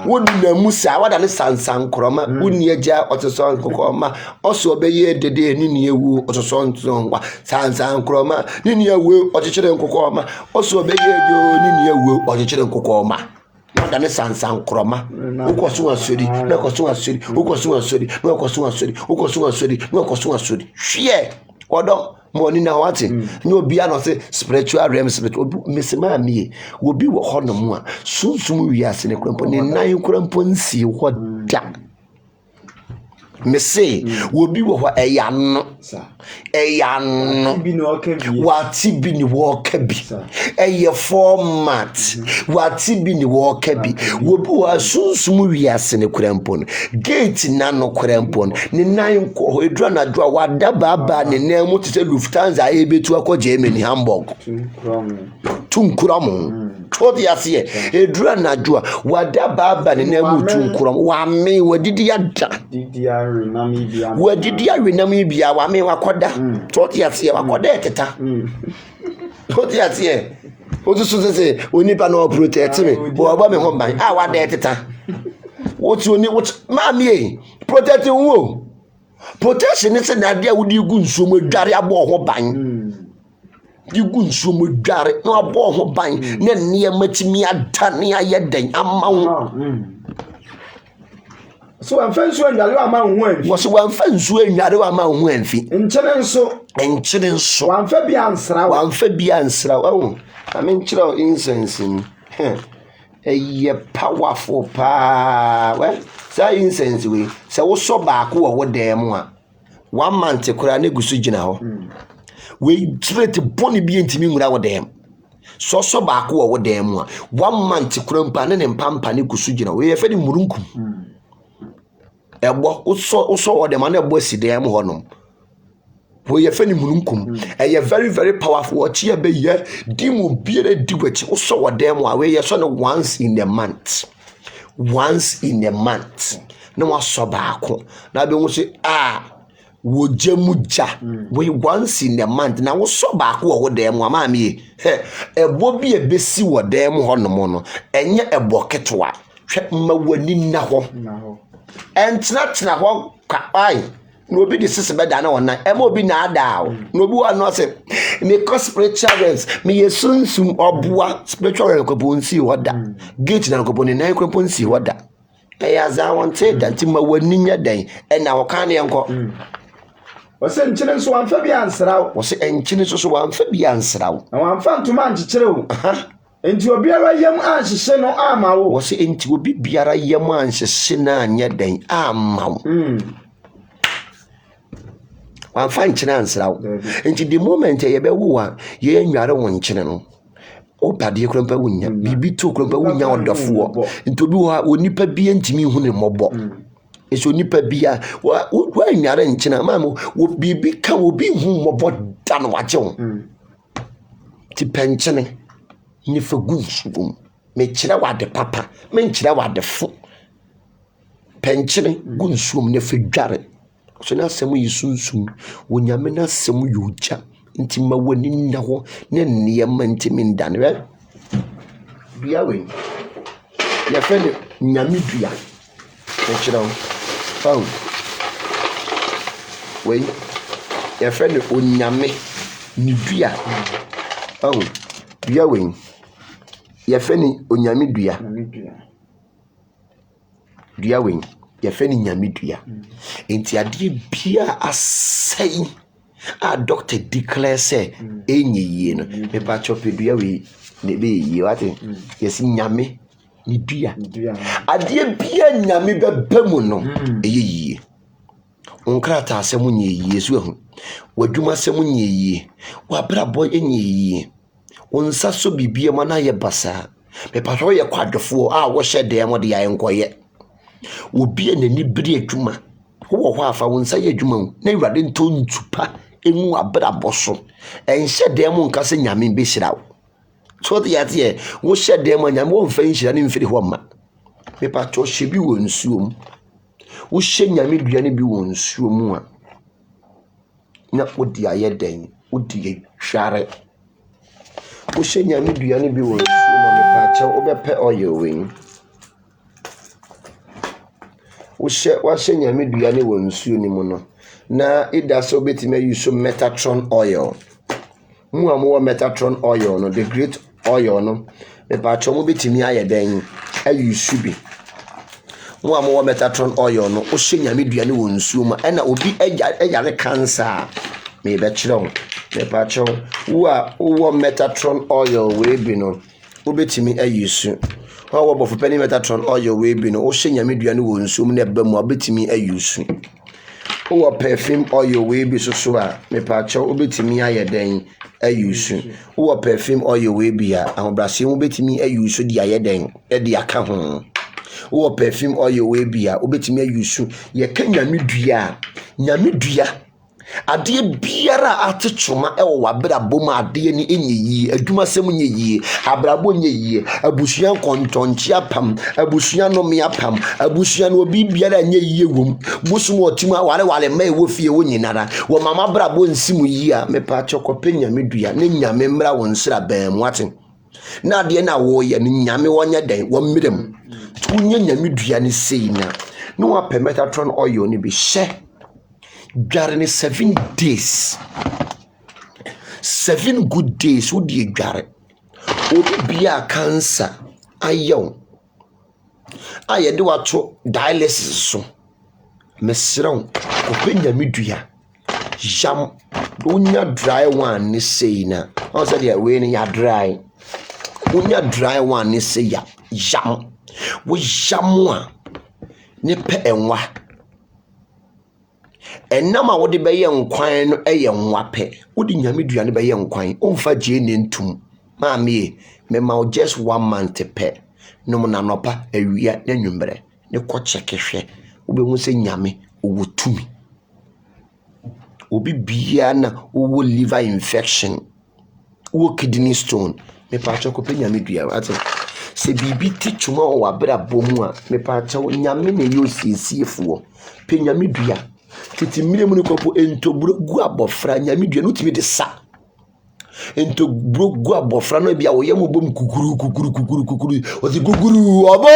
wonu na musa wada ne sansan kroma wunni eja otoso nkokoma oso obeye dede ni ne ewu otoso ntongwa sansan kroma ni ne ewu ochichire nkokoma oso obeye ejo ni ne ewu ochichire nkokoma wada ne sansan kroma ukoso asori na koso asori ukoso asori na koso asori ukoso asori na koso asori hwe odo money na wati no bia no say spiritual realm spiritual mesema mi wo bi wo ho no mu a sunsun wi ase ne krampo ne nan krampo nsi ho da me say wo bi wo ho eyano wati bi ni wo ka bi eye format wati bi ni wo ka bi wo bi wo sunsun wi ase ne krampo gate na no krampo ne nan ko edura na do wa da baba ne nan mu tete Lufthansa ebetu akọ Germany Hamburg tunkuram Todi asiye edura na do wa da baba ne nan mu tunkuram wa me wadidi ada wadidi arenami bia wa me wakoda todi asiye wakoda eteta todi asiye otusu se onipa no protect me wo ba me ho ban a wa da eteta what oni what mami protect wo protection is na dia wudi gu nsuo mo dware abo ho ban di gu nsuo mo dware no abo ho ban na ne matimi adane ayeden ama wo so amfansu anyare ama ho anfi wo so amfansu anyare ama ho anfi enchene nso amfa bia ansra wo amen chiro incense eye powerful pa well say incense we say wo so baako wo dem a 1 month kura na gusu gina ho we straight boni bi ntimi ngura wo dem so baako wo dem a 1 month kura mpa ne mpampa ne gusu gina we ye fe di murunkum ebo so wo dem na ebo si dem ho nom we ye fe ni murunkum eye very very powerful o chi be ye di mu biere di wachi so wo dem a we ye so no once in a month na wa so baako na be wo se wo jamuja we once in a month na wo so baako wo dem a ma me ebo bi e besi wo dem ho no enye ebo ketwa hwe ma wani na ho entina ho ka ai no be the sister bed na wona e mo bi na ada o no bi wa no say me cause spiritual realms me yesunsum oboa spiritual realm ko bonsi woda gate na ko boni na ko bonsi woda e aza won te da ti ma wani nya dan e na wo kan ne enko wose nkyene nso wamfa bi ansraw wose enkyene so wamfa bi ansraw na wamfa ntoma ankyekere wo enti obiara yam anhyehye no ama wo wose enti obi biara yam anhyehye na anya dan ama wo wamfa nkyene ansraw enti the moment ye be wo a ye nware wo nkyene no o pade kro mpa wonya bibi to kro mpa wonya odafo enti obi wo onipa bi ntimi hu ne mobbo eso nipa bia wa nyare nkyena mamo wo bibi ka wo bi hu mobbo da no waje wo ti penchene ni fagu subum me kire wade papa me kire wade fo penchene gunsum ne fadware so na asem yisunsum wo nyame na asem yuja nti ma wani nna ho ne nneema nti me ndane we bia we ya fene nyame dua e kire wo wei ya friend onyame ni dua dua wei ya friend onyame dua wei ya friend nyame dua enti ade bia asai a doctor declare say enye yie no me pa chope dua wei ne be yie wate yes nyame ni dua ade bia nyame bebemu no eyeyie onkrata asemu nyeyie so hu wadwuma asemu nyeyie wabrabo enyeyie onsa so bibie ma na ye basa me pa so ye kwadwofo a wo hyede mo de ya enkoye obi anani biri adwuma wo ho afa wonsa ye adwuma na iwrade nto ntupa enu abrabo so enhyede mo nka se nyame be hyirawo so the yate wo hyede mo nyame wo mfa nhyira ne mfiri ho ma me pa cho hye bi wo nsuom wo hye nyame duane bi wo nsuom a na odi ayeden odi hware wo hye nyame duane bi wo nsuom me pa cho wo bepe oil wen wo hye nyame duane wo nsuo ni mu no na ida so betime use Metatron oil mu amu Metatron oil no the great oil no me pa cho mo betimi ayeden ayusu bi mu amu Metatron oil no o hye nyame duane wo nsuo ma na obi eyare cancer me be kire wo me pa cho wo Metatron oil we bi no wo betimi ayusu wo bo fu pani Metatron oil we bi no o hye nyame duane wo nsuo na ba mu abetimi ayusu wo perfume oil we bi so a me pa cho obetimi ayeden ayusu wo perfume oil we bi a ahobrase wo betimi ayusu di ayeden e di aka ho wo perfume oil we bi a obetimi ayusu ye ka nyame dua ade biara atechoma e wo wabrabo ma ade ni enyeyi adwuma sem nyeyi abrabo nyeyi abusua kontonchi apam abusua no me apam abusua no obi biara nyeyi ewum busum otim aware ma ewo fie wo nyinara wo mama brabo nsimu yi a mepa chokope nyame dua ne nyame mra wo nsira ban mu aten na ade na wo ye ne nyame wonya dan wo mmerem tunye nyame dua ne seina no wa Metatron oil ni bi hye dware ne 7 days 7 good days wo die dware obi bia cancer ayew ayede wato dialysis so mesrew ko penya medua jam onya dry one ni seina o say dia we ni ya dry onya dry one ni say ya jam wo jam a ne pe enwa enama wode be ye nkwan no eye nwape wode nyame duane be ye nkwan omfa je ne ntum maame me ma just 1 month pe no mo na nopa awia na nwumbre ne ko chekehwe obehu se nyame owotumi obi bia na owo liver infection owo kidney stone me pa cho ko pe nyame dua ate se bibi ti chuma o wabra bomu a me pa cho nyame ne yo siesie pe nyame dua titi miremu ni kopo entobro gu abofra nyame dua no timi de sa entobro gu abofra no bia wo yem bom kukuru o ti guguru obo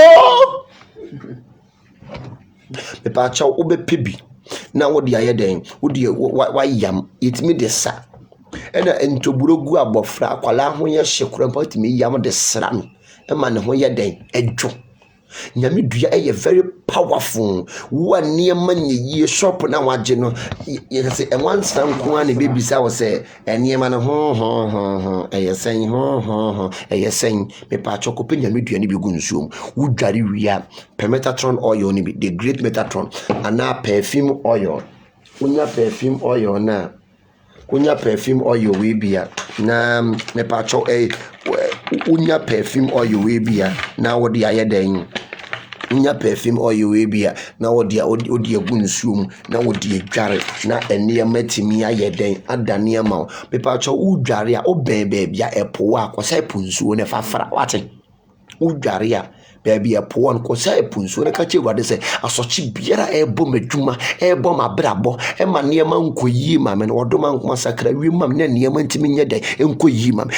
me pa cha obepebi na wo de aye den wo de wa yam yetimi de sa ena entoburo gu abofra akwala ho ye hyekura mpa timi yam de sra no ema ne ho ye den edwo nyame dua very powerful wo niema nyeyie shop na waje no ye say enwansa nko an bebisa wo say niema no ho sen sen me pa chokope nyame dua ni bi gu nsuom wo dware wia Metatron oil ni bi the great Metatron ana perfume oil unya perfume oil na unya perfume oil we bia na me pa cho unya perfume oil we bia na wo de ayeden unya perfume oil we bia na wo de odi agu nsuom na wo de dware na ene matimi ayeden adane ma me pa cho u dware a oben bia epo a kwasa punsuo ne fafara wate u dware a baby a poor and cosa a punso and catch what they say. A sochi biera a bomb juma, a bomb a brabo, a man near man coyimam and ordoman massacre, we mam near mantimina day, and coyimam.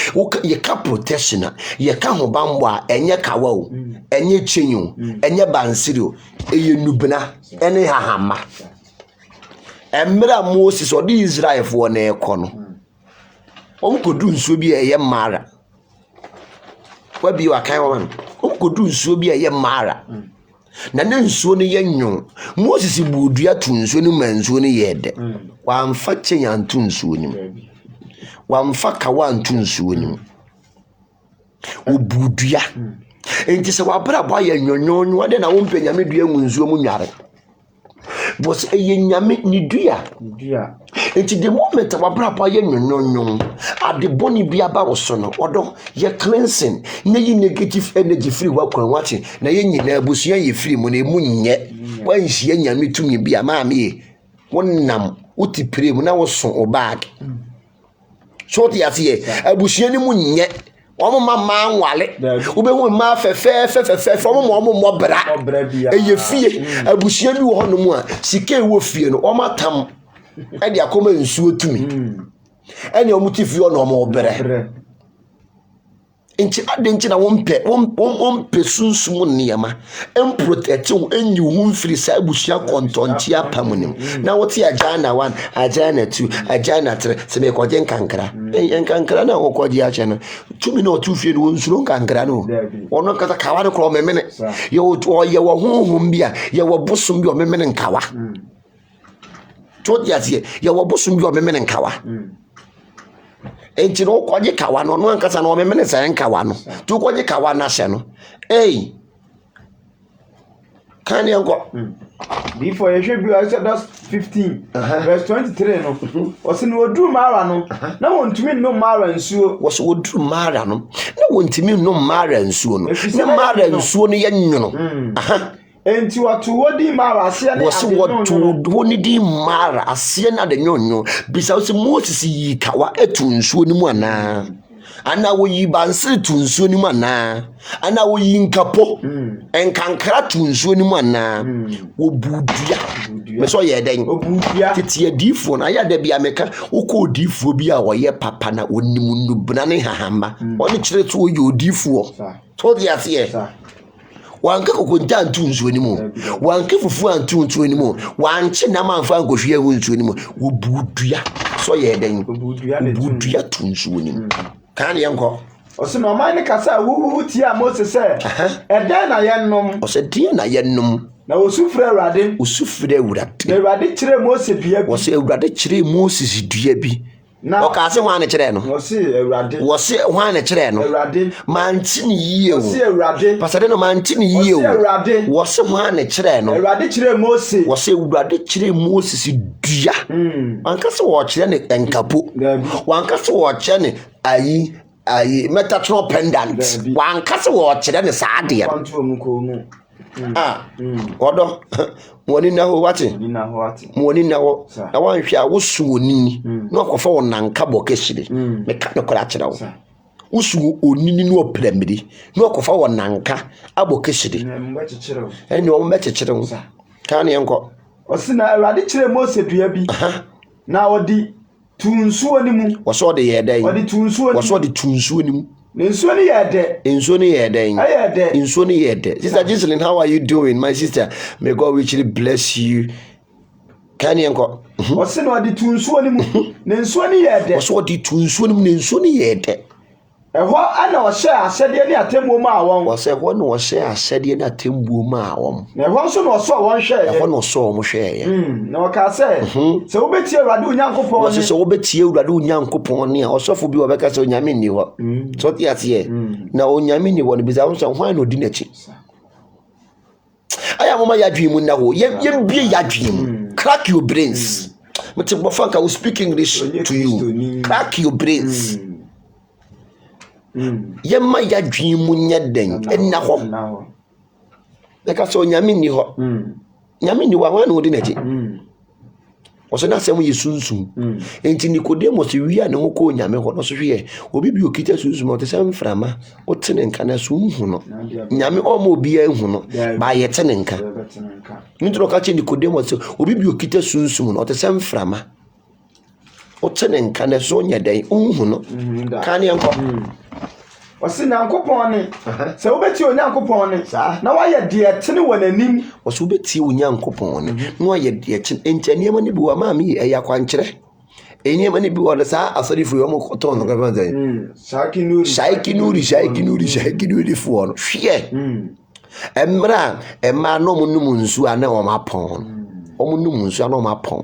Ye cap protection, ye come bamba, and ye cow, and ye chinu, and ye bansirio, a ye nubana, and a hammer. And Mera Moses or the Israel for an air corner. Uncle Dun so be a mara. Where be you a kind Uncle so be a mara. Nanan so ni yanyo. Moses budua tunso ni manso ni yede. Wa mfa chenya tunso ni. Wa mfa kawa tunso ni. Obudua. Enti se wa bra boa yanyonyo wade na wo mpenya medua munso mu nware. Was a nyame ni dua. Enti the moment wa bra boa yanyonyo at the boni bia ba wo so no odo ye cleansing na yi negative energy free wa kwan wate na ye nyina abusua ye free mu na emu nye wanhia nyame tumi bia ma me wonnam utipire mu na wo so obag so ti ase abusua ni mu nye omo mama nwale ubehu ma fefe omo bra eye fie abusua bi wo hono mu a sike wo fie no omo tam e dia koma nsuo tumi ene omuti fie no omo bra inchi adenchi na wompe sunsum niema protect enyi hu mfiri sa abusua kontonti apamunim na wote ajana 1 ajana 2 ajana 3 se me koje nkankra nkankra na wokoje ache no tumi na otu fie no nsuro nkankra no ono kata kawa de kro memene ye wo honhom bia ye wo bosum bia o memene nkawa to dia tie ye wo bosum bia o memene nkawa enti no kwaje kawa no ankasa no memene sa nkawa no tu kwaje kawa na hye no kan yanko before you should be Exodus 15 verse 23 no osi no oduru mara no na wontumi no mara nsuo wo so oduru mara no na wontumi no mara nsuo no na mara nsuo no ye nwono enti watu wodi mara asia ne wasi watu woni di mara asia na de nyonyo bisa wasi Moses yi kawa etu nsuo ni mu ana wo yi banse tu nsuo ni mu ana wo yi nkapo enkankra tu nsuo ni mu wo budua me so ye den obudua tete adifo na ya da bia meka wo ko odifo bi a wo ye papa na onimu nubna ne hahamba oni kire to wo ye odifo to dia tie wanka kokonta antu nsuo ni mu wanka fufu antu nsuo ni mu wanche na manfa ankohwe awu nsuo ni mu wo budua so ye den budua tu nsuo ni mu kan yanko osi no man ne kasa wuwu ti a Moses say eden na yennom o se din na yennom na osufre awrade na awrade kire Moses dua bi o se awrade kire Moses dua bi o ka se hwan ne kire no o se awrade wo se hwan ne kire no awrade mantini yiye o se awrade pasade no mantini yiye o se awrade wo se hwan ne kire no awrade kire Moses wo se awrade kire Moses dua anka se wo kire ne enkapo wanka se wo kire ne ayi Metatron pendant wanka se wo kire ne saade odo woni na ho wate woni na wo na wanhwe a wosu onini na okofa wonanka bokeshire meka ne kola kire wo wosu onini no premiri na okofa wonanka abokeshire eni wo mekekire wo kan yenko osina awrade kire Moses dua bi na odi tunsuo ni mu woso de yeden odi tunsuo woso de tunsuo ni mu nsuo ni yede nsuo ni yede Sister Giseline, how are you doing? My sister, may God richly bless you. Can you go? Or send or the tunsu any Nenswani yet. Was what the tunsu Nensuni yet. And what I know share said any attempt ma was a one was share said in a timbu ma. Now one son or saw one share. One or saw share. No, I can say. So bet you Radu Yanko was so bet you Radu Yanko Pony or so for be a becker so Yamini. So yes, yeah. Now Yamini won't be out and why no dinner chips. I am my dream now. Ye be your dream. Crack your brains. But I will speak English to you. Crack your brains. Ye ma ya dream munya den enna ho na ka so nyame ni ho nyame ni wa wan odi na ji o so na sem ye sunsun enti Nicodemus wi ne ho ko nyame ho no so hwe obi bi okita sunsun o te sem frama o tene nka na so hu no nyame o ma obi a hu no ba ye tene nka nitro ka che Nicodemus obi bi okita sunsun no o te sem frama o tene nka na so nya den hu no ka ne enko Wasi na nkopon ne se wobeti onyankopon ne na waye de etene wananim wasi wobeti onyankopon ne na waye de etene entane ma ne bi wa ma mi eya kwankere enye ma ne bi wa sa asorifu yo mo koton no ka zan shaiki nuri fo no hwe emra ema no mo num nsu ana o ma pon o mo num nsu ana o ma pon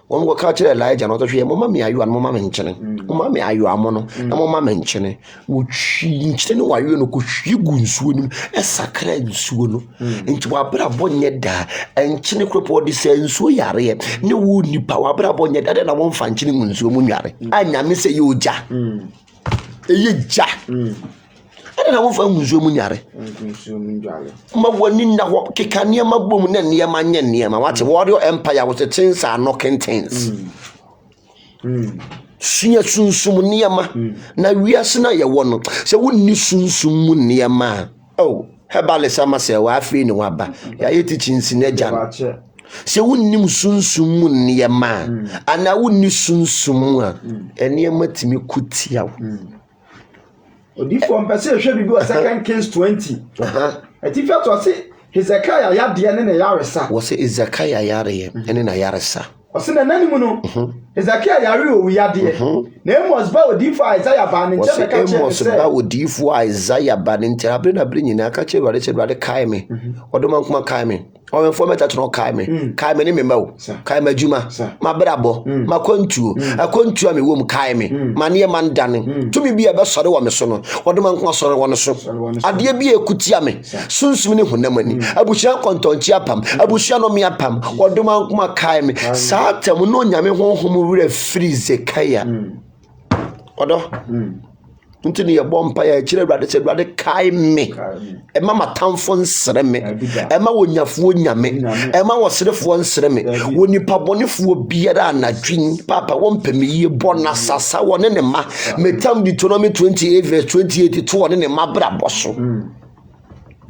One will catch a light and not a fear, Mamma, you and Mamma mentioning. Mamma, you are mono, and Mamma mentioning. Would she tell why you know could she go soon a sacred soon into a brabonetta and Chinicropo descends so yare. No wood ni power brabonetta, and I won't find Chinimun so munyare. I am say you ja. Ye ja. I don't know if I'm Munyare. Ma wani na wo kekania mabom na ne ma nya ne ma wate warrior empire was the things are knocking things. Sunya sunsum ne ma na wiase na ye wo no se wonni sunsum mu ne ma oh hebale sama se wa afi ni waba ya yeti chinsi na gya se wonni sunsum mu ne ma ana wonni sunsum a ene ma timi kutia Odifo mpese hwe bibi wa 2 Kings 20. Ati fa to se Hezekiah ya de ne yaresa. Wo se Hezekiah yare ene na yaresa. O se na nani mu no. Hezekiah yare o wi ade. Na Amos ba odifo Isaiah ba ne nche ka che. Amos ba odifo Isaiah ba ne nche abre na bre nyina ka che wade kai me. Odoma kuma kai me. O en format at no kai me ne me mawo kai ma juma ma brabo ma kwantuo akwantuo me wom kai me ma ne man dane tumi bia be sore wo me so no odoma nko sore wo no so ade bia ekutia me sunsum ne honamani abushia kontonchi apam abushia no me apam odoma nko kai me sa tem no nyame honhom wura freeze kaya odo Ntini ye bompa ya chire brade se brade kai me ema matamfo nsere me ema wonyafo nyame ema woserefo nsere me wonipa bonefo biara anadwin papa wompeme ye bona sasa wone ne ma metam Deuteronomy 28 verse 28 to wone ne ma braboso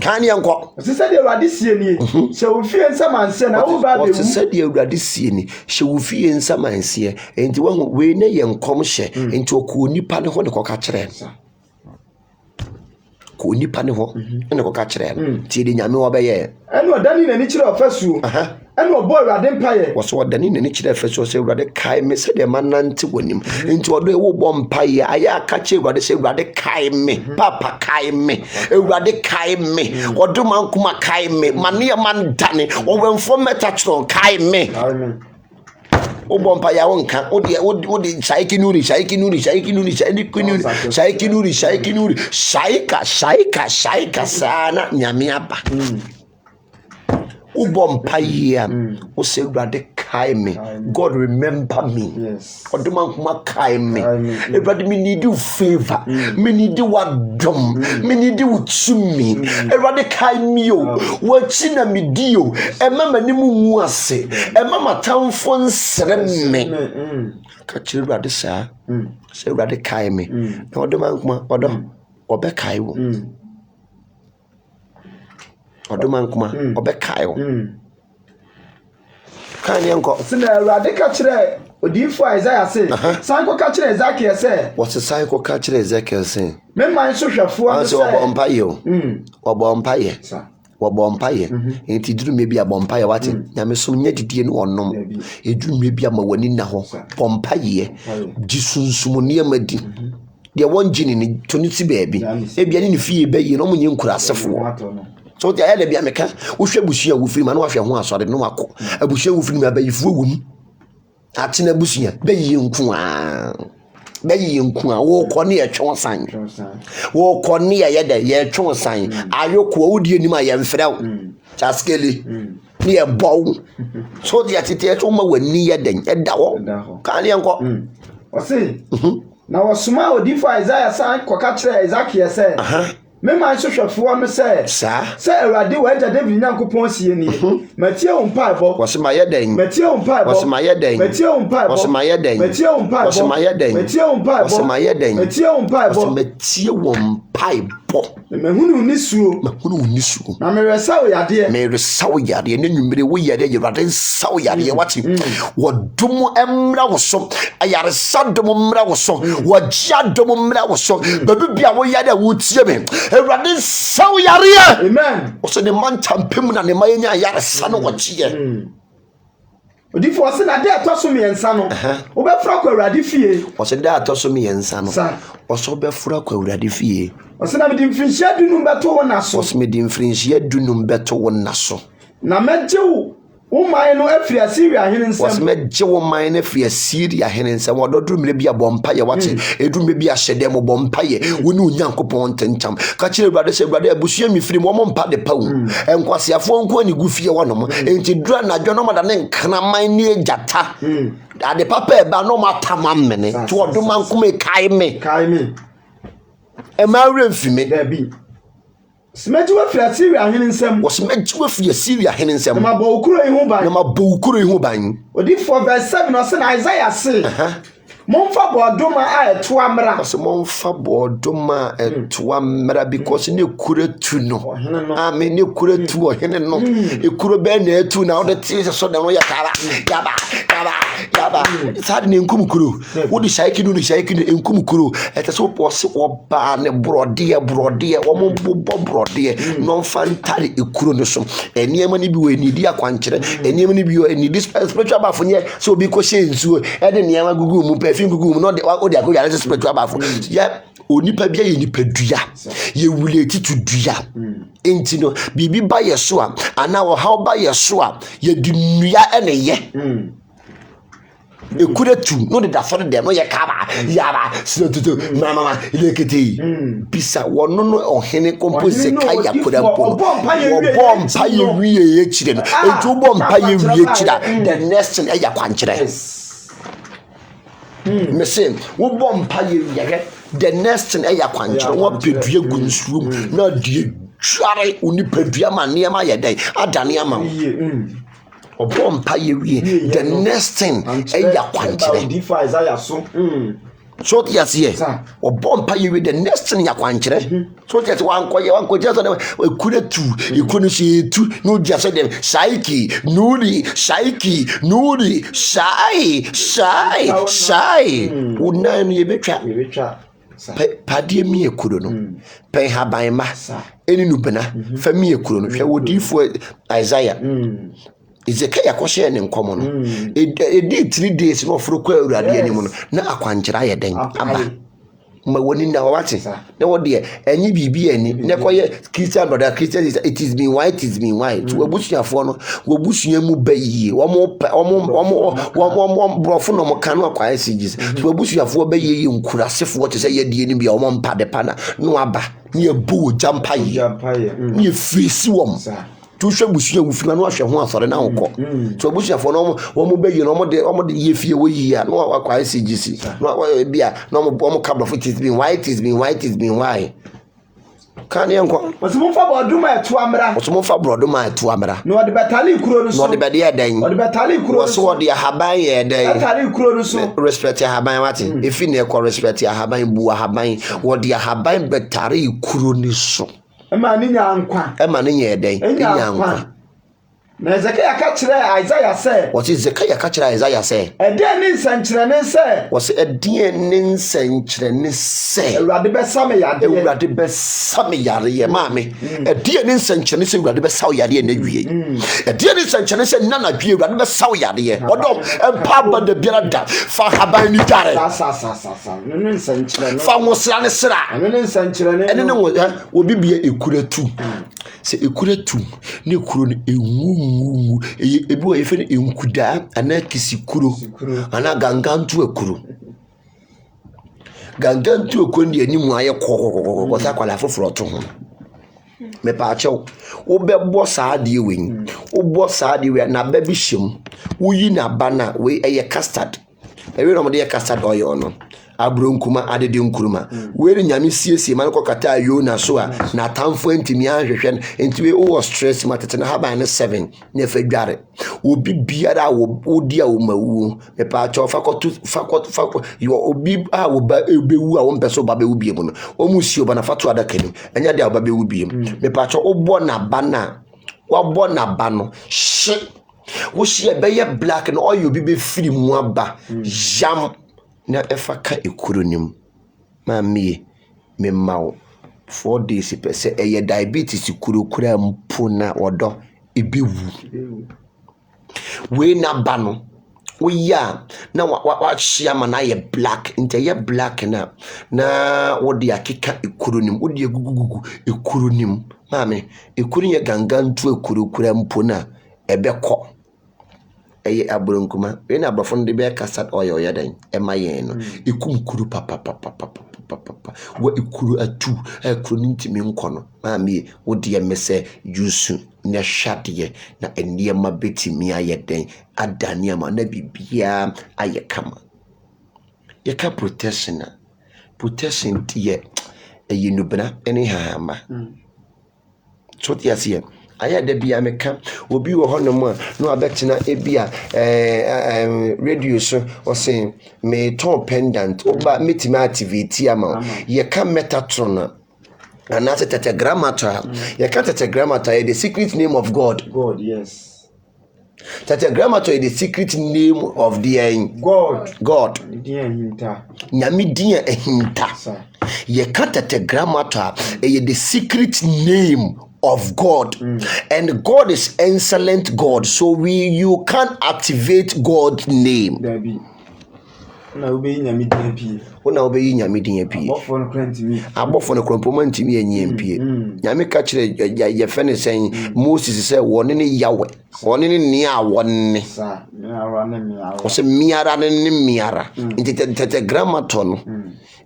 kan yanko se se de Awurade sie ni se wo fie nsamanse na wo ba be se se de Awurade sie ni se wo fie nsamanse enti wo we ne ye nkom hye enti okọ nipa ne ho ne koka kire ko nipa ne ho ne koka kire ti de nyame wo be ye eno odani na ni kire ofasu eno obo Awurade mpaye wo so odani na ni kire ofasu se Awurade kai me se de manante wonim enti odo e wo bo mpaye aya aka kire Awurade se Awurade kai me papa kai me Awurade kai me odo man kuma kai me mane man dane wo wenfo metatron kai me Obo mpa ya wonka odi shaiki nuri shaika sana nyame aba Obo mpa ya o se Awurade kai me God remember me odoma kuma kai me Awurade me need you favor me need you wadom me need you tumi Awurade kai me o wachi na me dio ema manimu mu ase ema matamfo nsere me ka chiri Awurade sa se Awurade kai me na odoma kuma obe kai wo odoma nkuma obekai wo kan yanko sina Awurade ka kire odifo Isaiah se san ko ka kire Ezekiel se wo se san ko ka kire Ezekiel se me man so hwefo an se obo mpaye bompaye enti duru me bia bompaye wate nyame som nya didie no onom eduru me bia ma wani na ho bompaye jisunsum ne amadi de wonjini ni to ni ti baabi e bia ni fie bayi no munye nkurasefo so de ayɛ bia meka wo hwɛ busua wo firi ma no ahwɛ ho asɔre no akɔ abusua wo firi ma bayifo wo mu atena busua bayi nku a wo kɔ ne yɛtwe san wo kɔ ne yɛtwe san ayoko wo die nim a yɛmfrɛ wo chaskele ne yɛbɔ so de atete to ma wani yɛden ɛda wo ka ne yɛnkɔ ɔse na wasoma odifo Isaiah san koka kire Ezekiel say me man hwehwefo no say Awurade wagya David Nyankopɔn sie nie matie wo mpaebɔ wasoma yɛden matie wo mpaebɔ wasoma yɛden matie wo mpaebɔ wasoma yɛden matie wo mpaebɔ wasoma yɛden matie wo mpaebɔ wasoma yɛden matie wo mpaebɔ matie wo mpaebɔ mahunu ni suo na meresaw yade ne nwumire wo yade Awurade saw yade wate wodom emra wo so ayaresa dom mra wo so wogya dom mra wo so babibia wo yade wo tie me Awurade saw yare amen wo so ne man tampem na ne mayenya ayaresa no wotie odifo se na de atoso me yensa no wo befra kwa Awurade fie wo se de atoso me yensa no wo so befra kwa Awurade fie wo se na me di mfinhia dunum beto wo naso wo se me di mfinhia dunum beto wo naso na megye wo man no afiri Asiria hene nsem wo se megye wo man no afiri Asiria hene nsem wo dodru mre bia bompa ye wate edru me bia hyede mo bompa ye wo ne Onyankopɔn ntentam ka kire Awurade se Awurade abusua mi firi mo mpa de pa wo enkwasiafo nko ani gu fie wonom enti dura na dwono ma da ne nkana man ne agata ade papa e ba no matama mene to odoma nkom kai me e ma remfime da bi Smeji wa fira Syria hene nsem wo smeji wa fira Syria hene nsem na mabɔ ukuro ihu ban na mabɔ ukuro ihu ban odi for verse 7 no say na Isaiah say momfa bodoma a eto amra ose momfa bodoma eto amra because ne kure tu no amen ne kure tu ohene no e kuro be na etu na wo te so da no ya kara yaba sad ne nkum kuro wo di shaiki no shaiki ne nkum kuro so pose oba ne brode wo mo bo brode no fantare e kuro no so eniema ne bi we ni di akwankyere eniema ne bi we ni di spiritual bafo ne so obi ko hye nsuo e de niema gugu mu perfume gugu mu no de ago yare spiritual bafo ya onipa bia ye nipa dua ye wule titu dua enti no bibi ba ye so a ana wo how ba ye so a ye di nua ene ye ekure tu no de da fore dem no ye kaba yaba sinotuto mama lekete bisa wono no ohene compose kai yakura mpo wo bompa ye wiye ye chire no eju bompa ye wiye chira the next thing e yakwankyere me say wo bompa ye wiye the next thing e yakwankyere wo pedue gunsuom na die tware onipadua ma ne ma ye dai adane ama obompa ye wie the next thing eya kwankire so yes obompa ye wie the next thing ya kwankire so yes wankoje so dem ekure tu ekunu shi tu no dia so dem shaiki nuri shai unan ye betwa padie mi ekuro no pen haban ma eni nubena fa mi ekuro no hwe wodifo Isaiah Ezekiel kwose ne nkomo no edi 3 days no foro kwa Awurade anim no na akwankyera ye den aba ma woni na wate na wo de enyi bibi ani ne koye Christian brother Christian it is been white to wabusuafo no wabusua mu bayi wo brofo no mo kan no kwa SGs to wabusuafo bayi nkurasefo te se ye die ni bia wo mpa de pa na no aba ne ebu jampa yi ne fisi wom to hwe busua wufina no ahwe ho asore na nkɔ so busuafo no wo be yi no mo de ye fie wo yi a no akwa SGC no bia no mo kabla for it has been white kan ye nkɔ so mo fa bodoma eto amra no de betali kuro no so no de bede edan so wo de haban ye edan betali kuro no so respect haban wate efi ne ko respect haban bu haban wo de haban betari kuro ni so ema ni nya nkwa enya den enya nkwa na Ezekiel ka kyerɛ Isaiah sɛ wɔse Ezekiel ka kyerɛ Isaiah sɛ ɛdeɛ ne nsɛnkyerɛnne sɛ wɔse ɛdeɛ ne nsɛnkyerɛnne sɛ Awurade bɛsa me yadeɛ Awurade bɛsa me yareɛ maame ɛdeɛ ne nsɛnkyerɛnne sɛ Awurade bɛsa wo yareɛ na wie ɛdeɛ ne nsɛnkyerɛnne sɛ nana dwie Awurade bɛsa wo yareɛ ɔdɔ ɛmpa ba da biara da fa haban ni dare sa no ne nsɛnkyerɛnne fa wo sra ne sra ɛno ne nsɛnkyerɛnne ɛne ne obi bia ekura tu sɛ ekura tu ne kuro no enwunwu ebi wɔ yefe ne enkuda ana kisikuro ana gangantu ekuro ne animu ayɛ kɔkɔkɔkɔ sa kwala foforo to ho me pa akyɛw wo bɛbɔ saa de wen wo bɔ saa de wen na ba bi hyem wo yi na ba na we ɛyɛ custard ɛwe no mo de custard oil no abronkuma adede nkuruma we ni nyame siesie man kokata ayo na so a na tamfo antimi ahwehwe entiwe wo stress matete na haban ne 7 na fa dware obi biara wo di a wo mawu me pa akyɛw fakɔto yo obi a wo ba ebewu a wo mpeso ba bewu biem no o mu sio ba na fato adaka nim enya de a wo ba bewu biem me pa akyɛw obo na ba na wabɔ na ba no hye wo hye be ye black na oil obi be firi mu aba jam na efa ka ekronim mami me mawo 4 days pese eye diabetes kurokura mpo na wodo ebewu we na ba no wo ya na wa hia ma na ye black nte ye black na wo de akeka ekronim wo de gugugugu ekronim mami ekronim ye gangantu ekurokura mpo na ebekọ eye abronkuma we na abrofo de be custard oil yadan emayen no ekum kuru papa wo ekuru atu ekuru ntimi nkono maami wo de mese yusu na hwade na eniema betimi ayeden adania ma na bibia ayekama yeka protection tie eyinubna ene hama so tiasie aya da bia meka obi wo honom a no abetina ebia radio so o say me ton pendant oba metimi activity ama ye ka metatron and that's tetragrammaton ye ka tetragrammaton the secret name of God yes tetragrammaton the secret name of the God nyame din ehinta ye ka tetragrammaton the secret name of God and God is excellent God, so you can activate God's name. Na obeyi nyame din pie. Ona obeyi nyame din pie. Abofo no krantimi. Abofo no krompoma ntimi anyem pie. Nyame ka kire ye fe ne sen Moses say woni ne yawe. Woni ne ne a woni. Sa, miara ne miara. O se miara ne miara. Nti tetragrammaton no.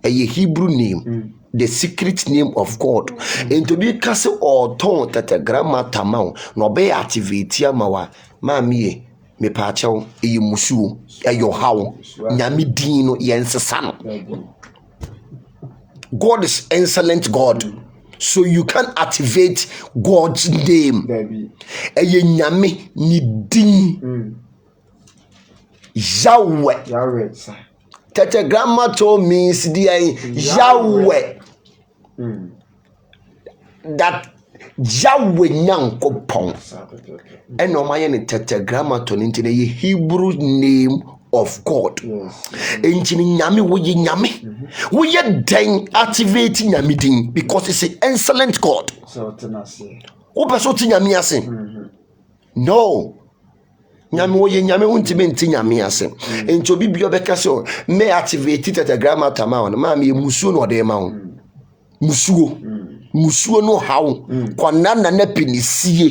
A Hebrew name. The secret name of God. And to be cast or ton tetragrammaton ma no be activate amawa mami me pacho e musu e yo how nyame din no yensesa no. God is excellent God, so you can activate God's name. E nyame ni din Yahweh. Tetragrammaton means the Yahweh. That Yahweh Nyankopon. And no my tetragrammaton into the Hebrew name of God. Engine nyame wo ye nyame. Wo ye den activating nyame din because it's an excellent God. So tenase. Wo beso ti nyame ase. No. Nyame wo ye nyame untime nti nyame ase. Enti obi bi obeka so me activate tetragrammaton ma ma me musuo no de ma ho. Musuo no hawo kwanana na pinisie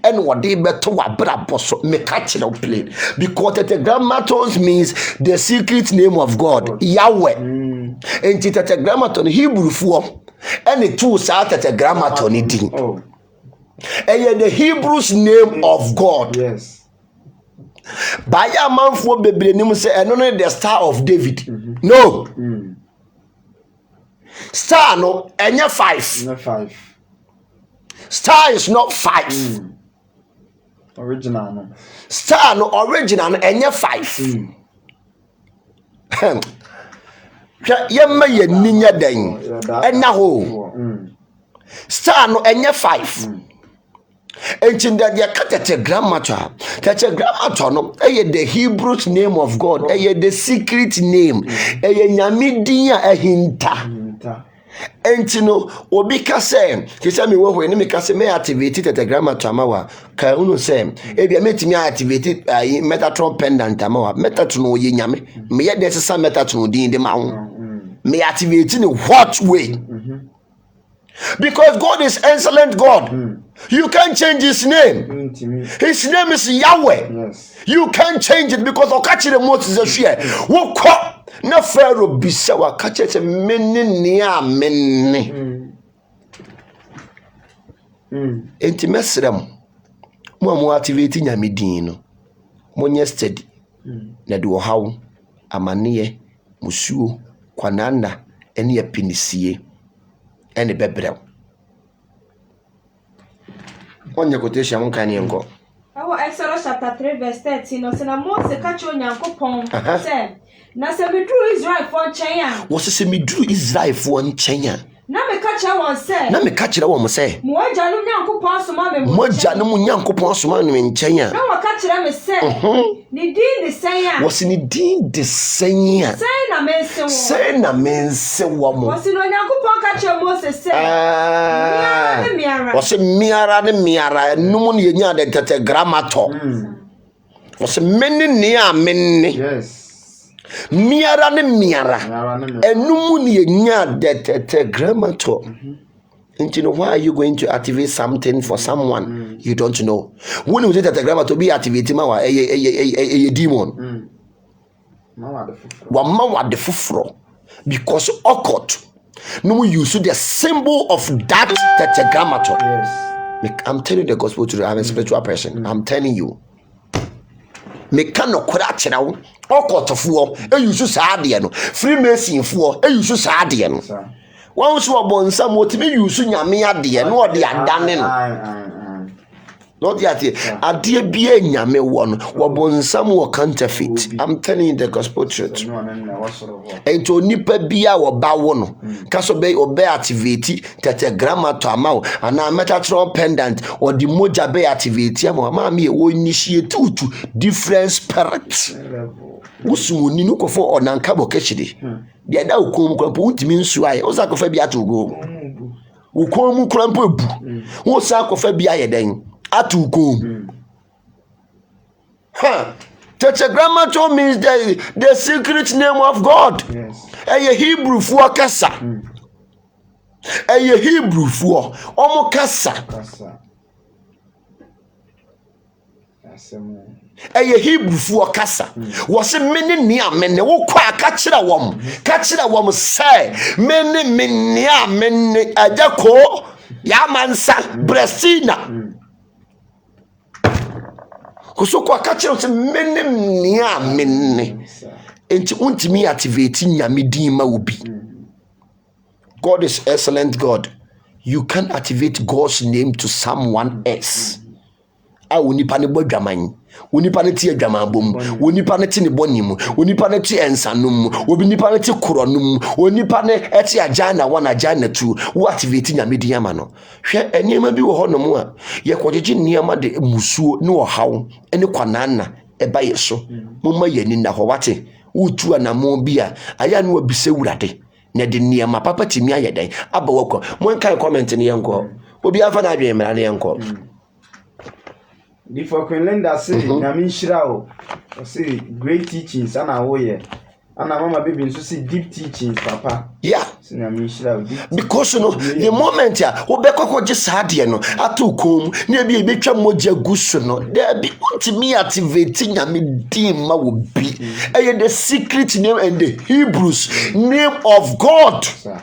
ene wode beto wabrabo so me catch no play because tetragrammaton means the secret name of God Yahweh. Enti tetragrammaton Hebrew fuo ene tu sa tetragrammaton din and the Hebrew's name of God. Yes. By a man for bebre nim say eno no the Star of David. No. Star no enye 5. Not 5. Star is not 5. Original no. Star no original no enye 5. Yemma ye ninya den. Ena ho. Star no enye 5. Ancient that you cut at a grandmother. That's a grandmother. No, the Hebrew name of God. The secret name. Nyamidia a hinta. And you know, Obika say, he said me when me case me activated at the grandmother amawa. Kauno say, if you met me activated Metatron pendant amawa. Metatron yinyame. Me yet there's some Metatron in the mountain. Me activating in what way? Because God is excellent God. You can't change his name. His name is Yahweh. Yes. You can't change it because of catching the Moses a share. Woke up na Pharaoh bisawa catch it many near many. Intimesram. Mo activating Yamidino. Monye steady. Na do how amanie musuo kwanana ene apinisie. And the bebrew. One your quotation, one can go. Our Exodus chapter 3, verse 13. No, Sena Mose catch on Yanko Pong. Said, Nasa me drew Israel for China. Was a semi drew Israel for one China. Na me catch one say. Na me catch a woman say. Moja no Yanko Pong, so mamma. Moja no Yanko Pong, so man in China. No, catch them say. Nidin the saying. Was in the saying. Say na men say. Say na men say woman. Was in Yanko Pong catch Moses say. Was a miara the miara, no one yenya the grammator. Was many near many. Yes. Miara ne miara. Enumu ni yenya the grammator. And you know why are you going to activate something for someone you don't know? When you say that the grammator be activating a demon. Wama de fufro because occult. No use the symbol of that tetragrammaton. Yes. I'm telling the gospel to you. I'm a spiritual person. I'm telling you. Me cannot correct now. Occult for a use sardian. Freemason for a use sardian. Once you are born, some what me use Yamia dear, no, they are done. Not yet. A dear be a Yame one, wabon some more counterfeit. I'm telling you the gospel truth. And to nipa bia or bawono, Casobey or bear activity, that a grammar to a mouth, and a metatron pendant or the moja bay activity. Mamma will initiate two different spirits. Usu ninuko for on Ankabo Keshidi. The other come put means why, Osakofabia to go. Ukomu crampo, Osakofabia then. Atukum. Tetragrammaton means the secret name of God. Yes. A Hebrew for Kasa. A Hebrew for Omo Kasa. A Hebrew for Kasa. Was a many near men who quite catch a woman. Catch a woman say, many near men a Jaco, Yamansa, Brestina. So kwa catcher many near men. And to want me activating Yamidima will be. God is excellent God. You can activate God's name to someone else. I will nipa ne bodwaman. Wonipa ne tie dwamabom. Wonipa ne tie ne bonim. Wonipa ne tie ensanum. Obi nipa ne tie koronum. Wonipa ne eti ajana one ajana two. Wo activate Nyamedi ama no. Hwe enema bi wo ho no mo a. Ye kwogege niama de musuo ne wo hawo ene kwanana eba yeso. Momma yani na ho wate. Utu anamo bi a aya no abise wurade. Na de niama papa timi ayeden. Aba wokọ. Mo nkan comment ne yenko. Obi afa na adwen mra ne yenko. Before Queen Linda say, Namin Shirao, say great teachings, and I owe and I mama baby so see deep teachings, Papa. Yeah. Because you know, the moment ya, Obeko just had no, atukum, nebi betwa moja guso no, there be to me activating Yamidima will be. The secret name and the Hebrews name of God. Sir.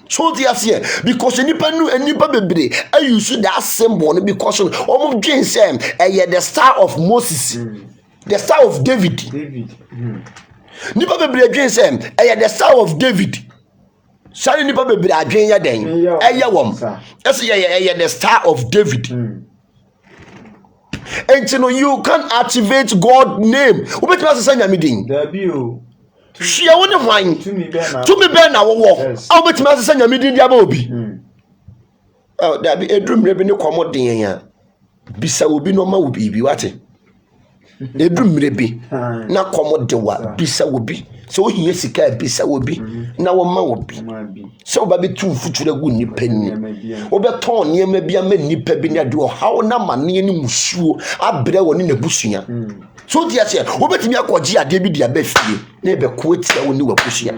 So here because nipa nu nipa bebre I use that symbol because omo dwen say the star of Moses the star of David nipa bebre dwen say the star of David sorry nipa bebre adwen ya den wom say the star of David and you know you can activate God name obetima say Nyamedin there be o she won the wine to me be na wo wo o betima say Nyamedin dia ba obi Oh, that be a dream revenue commodity. Bisa obi no ma obi bi wate. Edrum rebi na commodity wa bisa obi. So ohia sika bisa obi na wo ma obi. So ba be tu future gu nipa ni. Wo be ton niam bia ma nipa bi na de o hawo na mane ni musuo abrɛ woni na busua. So dia se wo betimi akɔgye ade bi dia ba fie na be ko tia woni wa busua.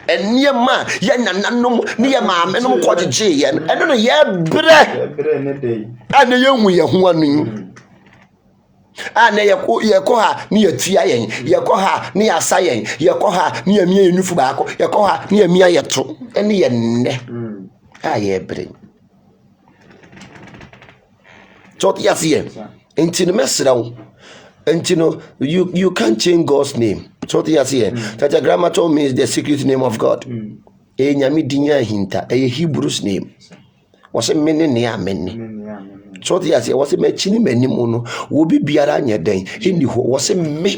Enie ma ya nananom ne ya maame nom kɔgye ye eno no ye brɛ ne dey ana ye hu ye ho anu. Ana yɛkɔ ha ne yɛtua yɛn yɛkɔ ha ne yɛasa yɛn yɛkɔ ha ne yɛmia yɛnufu baako yɛkɔ ha ne yɛmia yɛto ɛne yɛnnɛ a yɛbrɛ so yɛseɛ nti no mɛsrɛ wo nti no you can't change God's name so yɛseɛ Tetragrammaton means the secret name of God ɛyɛ nyame din a hinta ɛyɛ Hebrews name wɔsɛ mene ne amene so the say was me chini menimu no wo bibiara nya den eni ho wo se me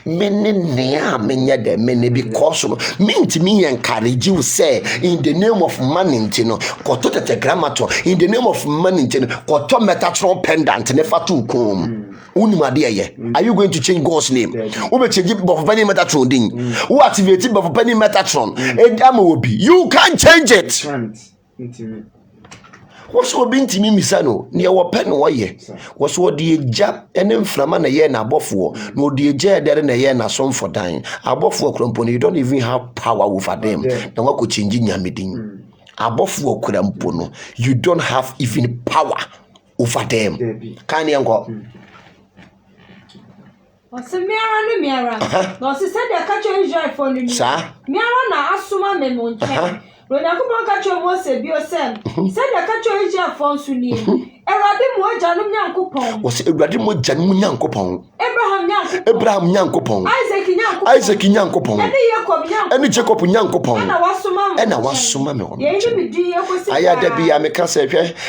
nea menya den me ne because no me ntimi encourage you say in the name of manity no koto Tetragrammaton in the name of manity no koto Metatron pendant ne fatu kom unimade ye are you going to change God's name wo be change Bofopani Metatron din wo activate Bofopani Metatron edama obi you can't change it What's what being to me, Misano, near what pen or ye? What's what the jab and then flaman a year and above war, no the jar there in a year and a song for dying. Above war crumpony, you don't even have power over them. Now what could change in your meeting? Above war crampono, you don't have even power over them. Can you go? What's a mirror? No, she said the catcher is joy for me, sir. Mirror, Asuma Memon. When I come catch your was a biosem, said the catcher is your phone soon. A rabbit more Janum Yankopon. Was a rabbit more Janum Yankopon. Abraham Yankopon. Isaac Yankopon. Any Jacob Yankopon. And I was Sumamo. I had to be a Mecassa,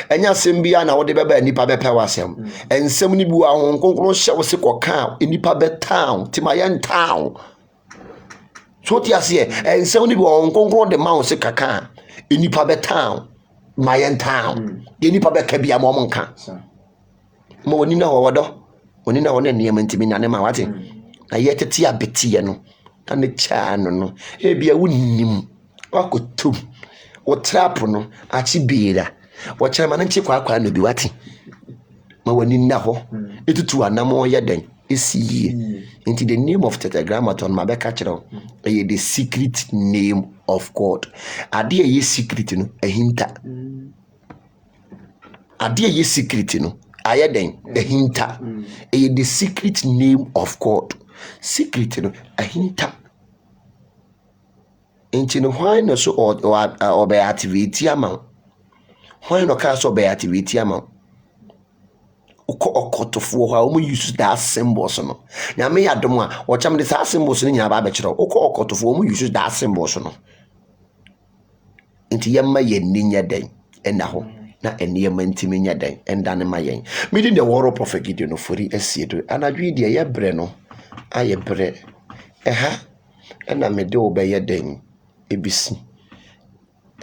and Yasimbiana or the Baba and Nipa Pewasem. And so many who are on Congo shall or cow in Nipa town, Timayan town. So here, and so many on Congo the mouse kaka in Nipa town, Mayan town, in Nipa Cabia Momonka. Monina Wado, Monina on any Mentimina Mawati. I yet a tia betiano, and the chano, a be a winning, or could too, or trapono, Achibida, what Chairman and Chiquaka no be wati. Mawanina ho, it to an more yaden. Ye into the name of Tetragrammaton, Mabeka Chero, the secret name of God. Are there ye secret no a hinta? Are there ye secret no? Are then a hinta? The secret name of God. Secret no a hinta. Ain't you know why no so or be activity amount? Why no cast or be activity amount? Okotofo ha o use that symbols no na me yadom a o cham de that symbols ni nya ba be kire okotofo o use that symbols no enti yemma yenni nya den ena ho na eniyema ntimi nya den enda ne ma yen me din the war prophet Gideon no fori asiedo anadwi de ye bre no aye bre eha ena me de obeye den ebisi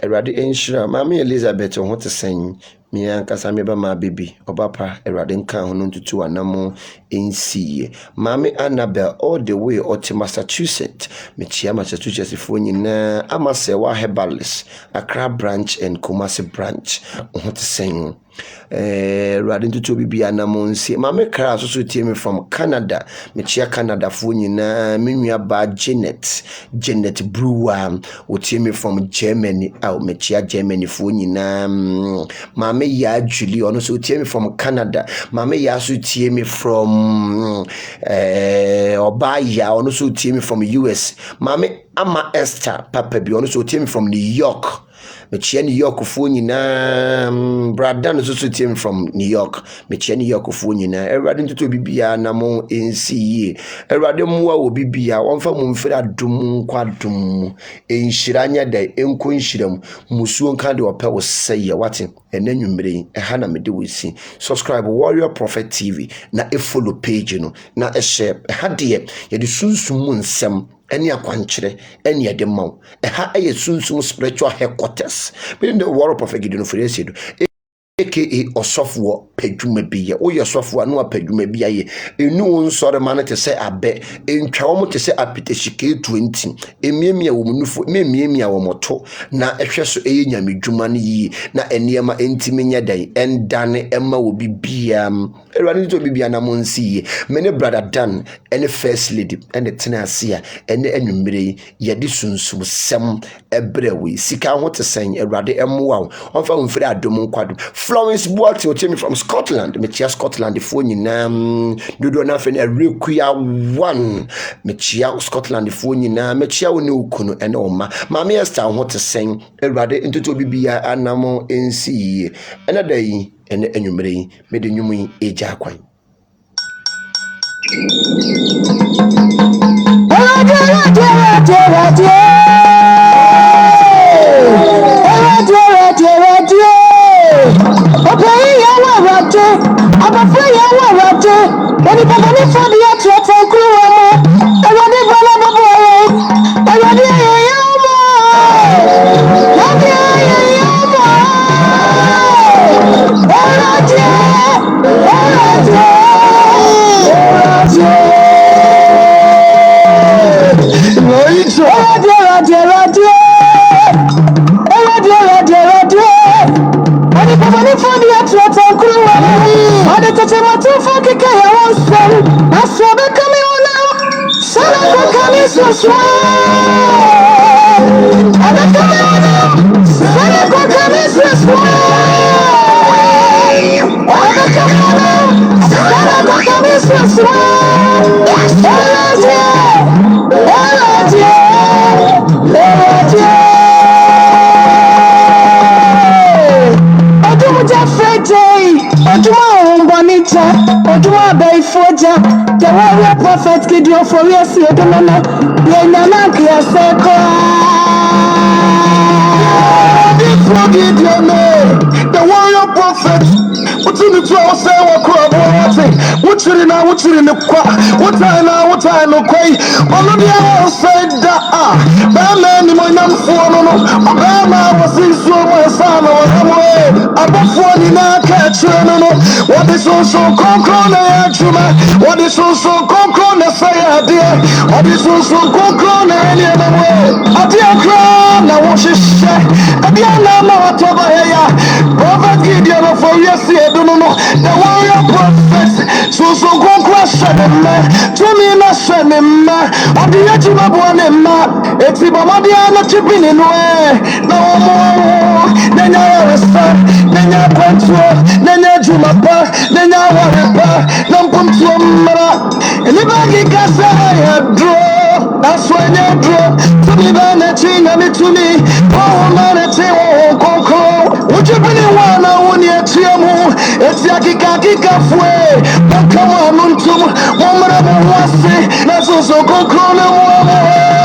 Erade enshira mama Elizabeth ho te sen mi ankasa me ba ma baby obapa Erade nkan ho ntutu anamo ensiye mama Annabel all the way to Massachusetts me chia Massachusetts fo nyina amasewa herbalist Accra branch and Kumasi branch ho te sen Erade ntutu bibi anamo ensiye mama kra so tie me from Canada me chia Canada fo nyina me nua ba Janet Brewer o tie me from Germany me chia Germany fo nyina mama ya Julie ono so tie me from Canada mama ya so tie me from Obaya ono so tie me from US mama Ama Esther papa bi ono so tie me from New York me chia New York fo nyina Bradan so tie me from New York me chia New York fo nyina Erade ntutu bibia na mo NCE Erade muwa wo bibia wonfa mu mfira dum kwadum enhiranya da enko nhyiram musuo nka de opa wo seye wate enanwumre ehana me de wisi subscribe Warrior Prophet TV na e follow page no na e share hade ye de sunsum mu nsem Eni akwankyere eni ede maw ha aye sunsum spiritual headquarters meaning the war of Prophet Gideon Oforiasedo aka osofo padwuma biye wo sofo anu apadwuma biye enu nsore man te se abe entwa wo te se apiteshike 20 emiemia wo munufo emiemia wo moto na ehwe so eye nyamedwuma ne yi na eniema entimenya dan endane ema wo bibia erani to bibia na monsi me brother Dan ene first lady ene tenasia ene enwumire ye de sunsum sem ebrewe sika ho te sen erade emwa onfa mfiri adom nkwado Florence Boati ochemi from Scotland mechia Scotland fo nyina dodo na fe na rekuya 1 mechia Scotland fo nyina mechia woni ukuno ene oma mama Esther ho te sen erade ntoto bibia anamo ensi ene dai ene enwumire mede nwumu eja akwan The warrior prophet Gideon Oforiasedo no yenana kiaseko the warrior prophet utuni tu ose wakura boate utiri ne kwa utai no kwai onu dia said that bama ni mo nam fo no bama wasisu mo sana wo abofo ni na ka chire no what is so konkro na yachuma what is so konkro na sayade what is so konkro na ni na mo adia kra na wo hihye adia na ma watoba heya Prophet Gideon Oforiasedo no the warrior prophet so konkro shadema to me na shadema adia juma bone ma eti bamadia na chipini no na omo nenya resta nenya control nenya juma pa nenya warepa na mpumtu mara elibagi kasa ya draw that's when you draw to me bana chinga mituni oh man eti wo kokko ujibini wana woni etiamu eti akika fue bakawa nuntum wamra mwase na so kokko na mwa